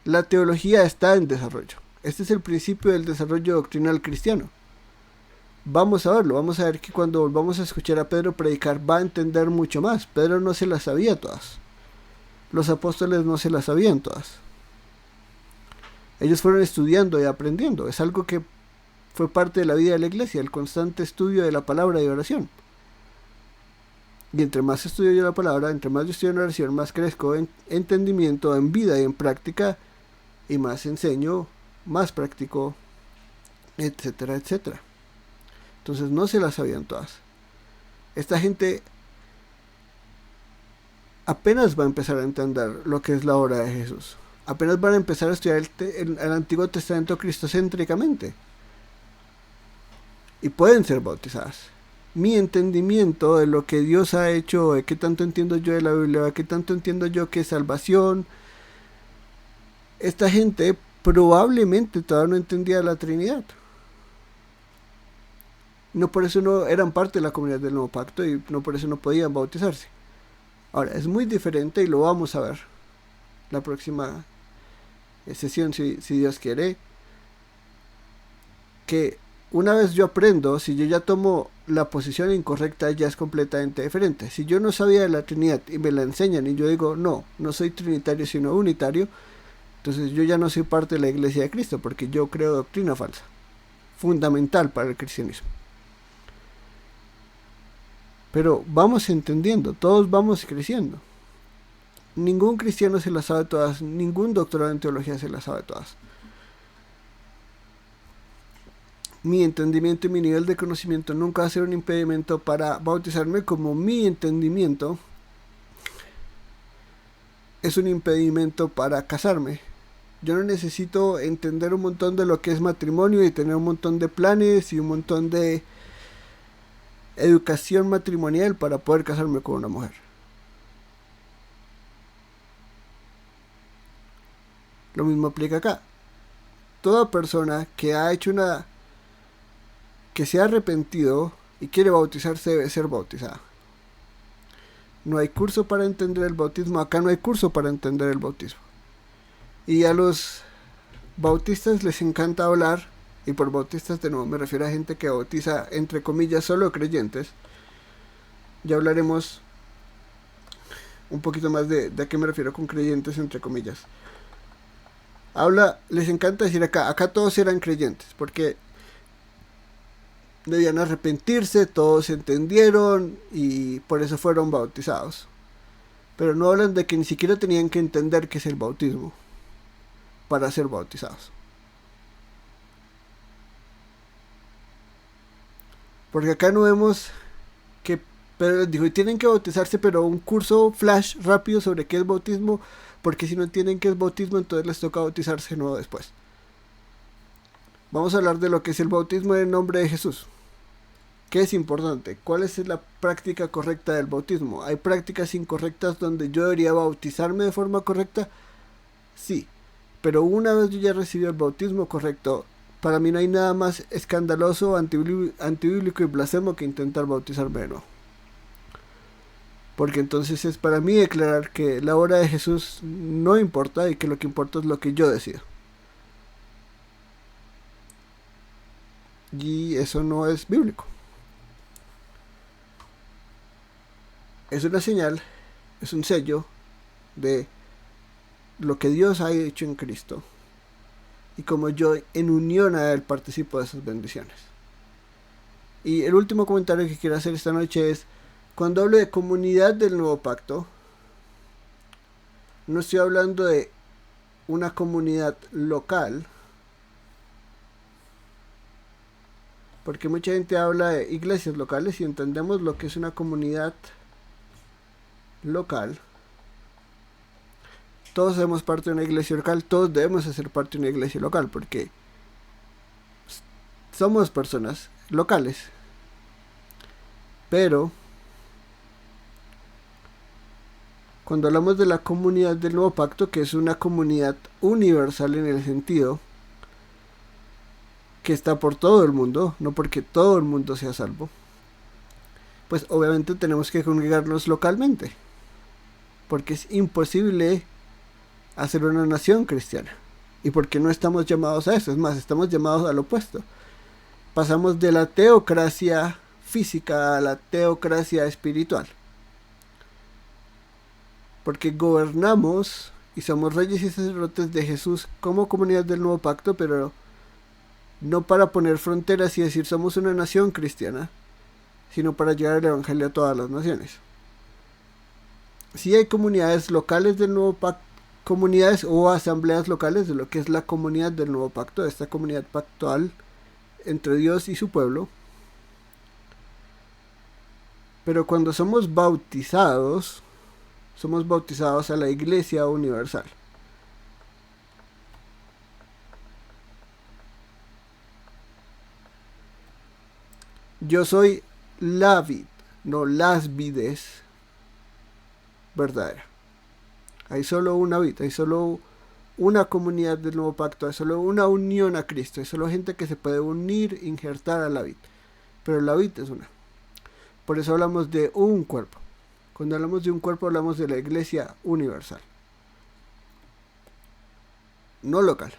La teología está en desarrollo. Este es el principio del desarrollo doctrinal cristiano. Vamos a verlo, vamos a ver que cuando volvamos a escuchar a Pedro predicar va a entender mucho más. Pedro no se las sabía todas. Los apóstoles no se las sabían todas. Ellos fueron estudiando y aprendiendo. Es algo que fue parte de la vida de la iglesia, el constante estudio de la palabra y oración. Y entre más estudio yo la palabra, entre más yo estudio en oración, más crezco en entendimiento, en vida y en práctica, y más enseño, más practico, etcétera, etcétera. Entonces no se las sabían todas. Esta gente apenas va a empezar a entender lo que es la obra de Jesús. Apenas van a empezar a estudiar el Antiguo Testamento cristocéntricamente. Y pueden ser bautizadas. Mi entendimiento de lo que Dios ha hecho, de qué tanto entiendo yo de la Biblia, de qué tanto entiendo yo que es salvación. Esta gente probablemente todavía no entendía la Trinidad. No por eso no eran parte de la comunidad del nuevo pacto y no por eso no podían bautizarse. Ahora, es muy diferente y lo vamos a ver la próxima sesión, si Dios quiere, que una vez yo aprendo, si yo ya tomo la posición incorrecta, ya es completamente diferente. Si yo no sabía de la Trinidad y me la enseñan y yo digo, no, no soy trinitario sino unitario, entonces yo ya no soy parte de la Iglesia de Cristo porque yo creo doctrina falsa, fundamental para el cristianismo. Pero vamos entendiendo, todos vamos creciendo. Ningún cristiano se las sabe todas, ningún doctorado en teología se las sabe todas. Mi entendimiento y mi nivel de conocimiento nunca va a ser un impedimento para bautizarme, como mi entendimiento es un impedimento para casarme. Yo no necesito entender un montón de lo que es matrimonio y tener un montón de planes y un montón de educación matrimonial para poder casarme con una mujer. Lo mismo aplica acá. Toda persona que ha hecho que se ha arrepentido y quiere bautizarse debe ser bautizada. No hay curso para entender el bautismo. Acá no hay curso para entender el bautismo. Y a los bautistas les encanta hablar, y por bautistas de nuevo me refiero a gente que bautiza entre comillas solo creyentes. Ya hablaremos un poquito más de a qué me refiero con creyentes entre comillas. Les encanta decir acá todos eran creyentes, porque debían arrepentirse, todos entendieron y por eso fueron bautizados. Pero no hablan de que ni siquiera tenían que entender qué es el bautismo para ser bautizados. Porque acá no vemos que Pedro dijo, y tienen que bautizarse, pero un curso flash rápido sobre qué es bautismo, porque si no entienden qué es bautismo, entonces les toca bautizarse de nuevo después. Vamos a hablar de lo que es el bautismo en el nombre de Jesús. ¿Qué es importante? ¿Cuál es la práctica correcta del bautismo? ¿Hay prácticas incorrectas donde yo debería bautizarme de forma correcta? Sí, pero una vez yo ya recibí el bautismo correcto, para mí no hay nada más escandaloso, antibíblico y blasfemo que intentar bautizarme de nuevo. Porque entonces es para mí declarar que la obra de Jesús no importa y que lo que importa es lo que yo decido. Y eso no es bíblico. Es una señal, es un sello de lo que Dios ha hecho en Cristo. Y como yo en unión a Él participo de esas bendiciones. Y el último comentario que quiero hacer esta noche es, cuando hablo de comunidad del nuevo pacto, no estoy hablando de una comunidad local, porque mucha gente habla de iglesias locales y entendemos lo que es una comunidad local. Todos somos parte de una iglesia local, todos debemos ser parte de una iglesia local, porque somos personas locales. Pero cuando hablamos de la comunidad del nuevo pacto, que es una comunidad universal en el sentido que está por todo el mundo, no porque todo el mundo sea salvo, pues obviamente tenemos que congregarnos localmente, porque es imposible hacer una nación cristiana, y porque no estamos llamados a eso, es más, estamos llamados al opuesto. Pasamos de la teocracia física a la teocracia espiritual, porque gobernamos y somos reyes y sacerdotes de Jesús como comunidad del nuevo pacto, pero no para poner fronteras y decir somos una nación cristiana, sino para llevar el evangelio a todas las naciones. Sí hay comunidades locales del nuevo pacto, comunidades o asambleas locales de lo que es la comunidad del nuevo pacto, esta comunidad pactual entre Dios y su pueblo. Pero cuando somos bautizados a la iglesia universal. Yo soy la vid, no las vides verdadera. Hay solo una vid, hay solo una comunidad del nuevo pacto, hay solo una unión a Cristo, hay solo gente que se puede unir, injertar a la vid. Pero la vid es una. Por eso hablamos de un cuerpo. Cuando hablamos de un cuerpo hablamos de la iglesia universal, no local.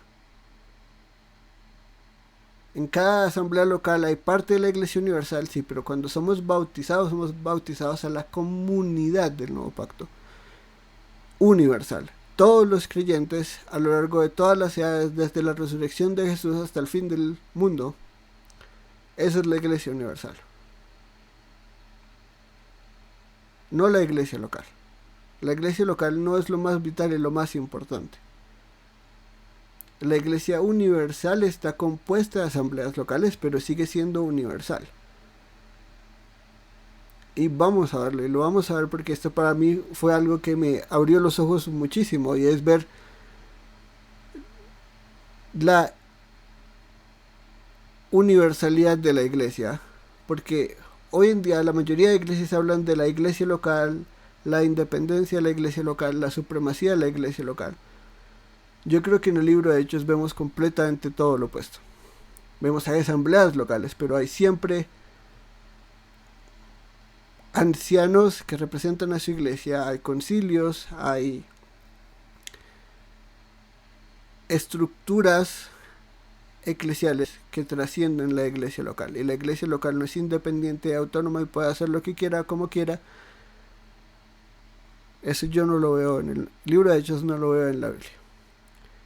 En cada asamblea local hay parte de la Iglesia Universal, sí, pero cuando somos bautizados a la comunidad del nuevo pacto universal. Todos los creyentes a lo largo de todas las edades, desde la resurrección de Jesús hasta el fin del mundo, esa es la Iglesia Universal. No la iglesia local. La iglesia local no es lo más vital y lo más importante. La iglesia universal está compuesta de asambleas locales, pero sigue siendo universal. Y vamos a verlo, y lo vamos a ver porque esto para mí fue algo que me abrió los ojos muchísimo, y es ver la universalidad de la iglesia. Porque hoy en día la mayoría de iglesias hablan de la iglesia local, la independencia de la iglesia local, la supremacía de la iglesia local. Yo creo que en el libro de Hechos vemos completamente todo lo opuesto. Vemos hay asambleas locales, pero hay siempre ancianos que representan a su iglesia, hay concilios, hay estructuras eclesiales que trascienden la iglesia local. Y la iglesia local no es independiente, autónoma y puede hacer lo que quiera, como quiera. Eso yo no lo veo en el libro de Hechos, no lo veo en la Biblia.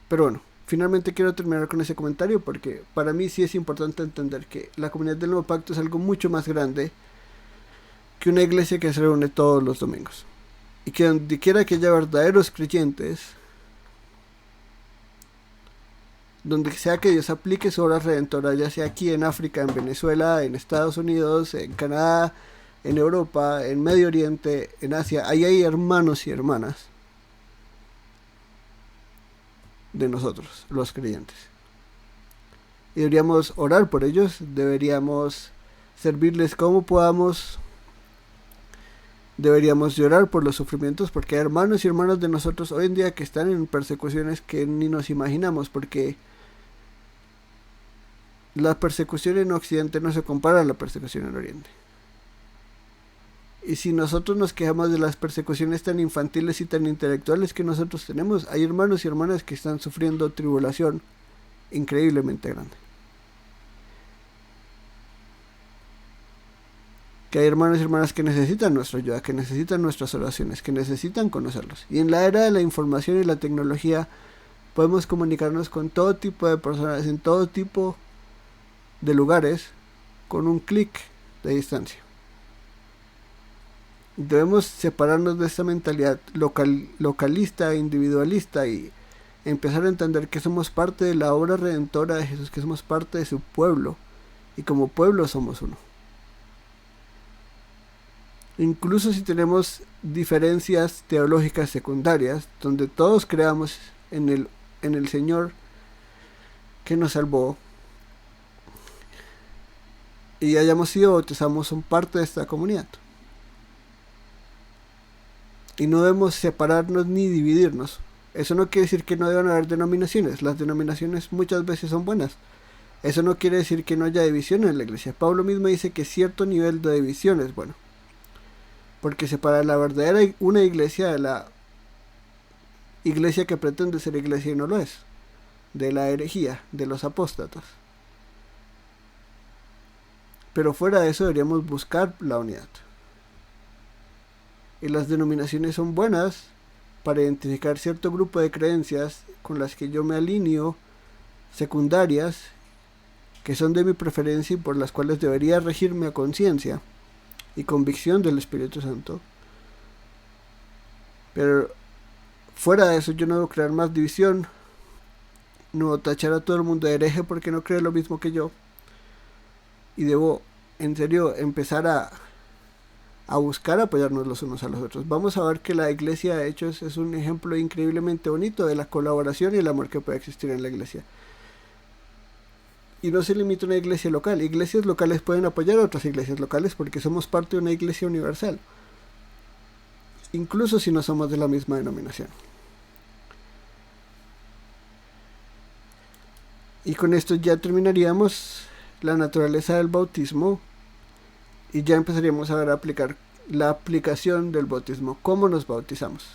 Pero bueno, finalmente quiero terminar con ese comentario porque para mí sí es importante entender que la comunidad del nuevo pacto es algo mucho más grande que una iglesia que se reúne todos los domingos. Y que donde quiera que haya verdaderos creyentes, donde sea que Dios aplique su obra redentora, ya sea aquí en África, en Venezuela, en Estados Unidos, en Canadá, en Europa, en Medio Oriente, en Asia, ahí hay hermanos y hermanas de nosotros, los creyentes. Y deberíamos orar por ellos, deberíamos servirles como podamos, deberíamos llorar por los sufrimientos, porque hay hermanos y hermanas de nosotros hoy en día que están en persecuciones que ni nos imaginamos, porque la persecución en Occidente no se compara a la persecución en Oriente. Y si nosotros nos quejamos de las persecuciones tan infantiles y tan intelectuales que nosotros tenemos, hay hermanos y hermanas que están sufriendo tribulación increíblemente grande. Que hay hermanos y hermanas que necesitan nuestra ayuda, que necesitan nuestras oraciones, que necesitan conocerlos. Y en la era de la información y la tecnología podemos comunicarnos con todo tipo de personas, en todo tipo de lugares, con un clic de distancia. Debemos separarnos de esta mentalidad localista, individualista y empezar a entender que somos parte de la obra redentora de Jesús, que somos parte de su pueblo y como pueblo somos uno. Incluso si tenemos diferencias teológicas secundarias, donde todos creamos en el Señor que nos salvó y hayamos sido bautizados, son parte de esta comunidad. Y no debemos separarnos ni dividirnos. Eso no quiere decir que no deban haber denominaciones. Las denominaciones muchas veces son buenas. Eso no quiere decir que no haya división en la iglesia. Pablo mismo dice que cierto nivel de división es bueno. Porque separa la verdadera una iglesia de la iglesia que pretende ser iglesia y no lo es. De la herejía, de los apóstatas. Pero fuera de eso deberíamos buscar la unidad. Y las denominaciones son buenas para identificar cierto grupo de creencias con las que yo me alineo, secundarias, que son de mi preferencia y por las cuales debería regirme a conciencia y convicción del Espíritu Santo. Pero fuera de eso yo no debo crear más división, no debo tachar a todo el mundo de hereje porque no cree lo mismo que yo, y debo en serio empezar a buscar apoyarnos los unos a los otros. Vamos a ver que la iglesia de Hechos es un ejemplo increíblemente bonito de la colaboración y el amor que puede existir en la iglesia. Y no se limita a una iglesia local. Iglesias locales pueden apoyar a otras iglesias locales porque somos parte de una iglesia universal. Incluso si no somos de la misma denominación. Y con esto ya terminaríamos la naturaleza del bautismo. Y ya empezaríamos a ver aplicar la aplicación del bautismo. ¿Cómo nos bautizamos?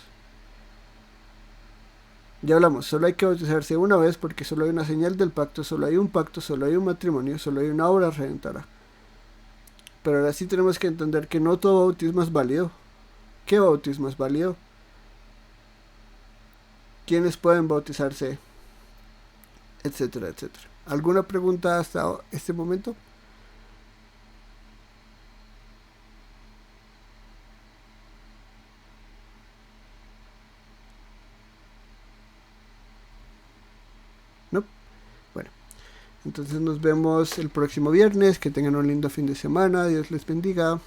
Ya hablamos, solo hay que bautizarse una vez porque solo hay una señal del pacto, solo hay un pacto, solo hay un matrimonio, solo hay una obra redentora. Pero ahora sí tenemos que entender que no todo bautismo es válido. ¿Qué bautismo es válido? ¿Quiénes pueden bautizarse? Etcétera, etcétera. ¿Alguna pregunta hasta este momento? ¿No? Bueno, entonces nos vemos el próximo viernes. Que tengan un lindo fin de semana. Dios les bendiga.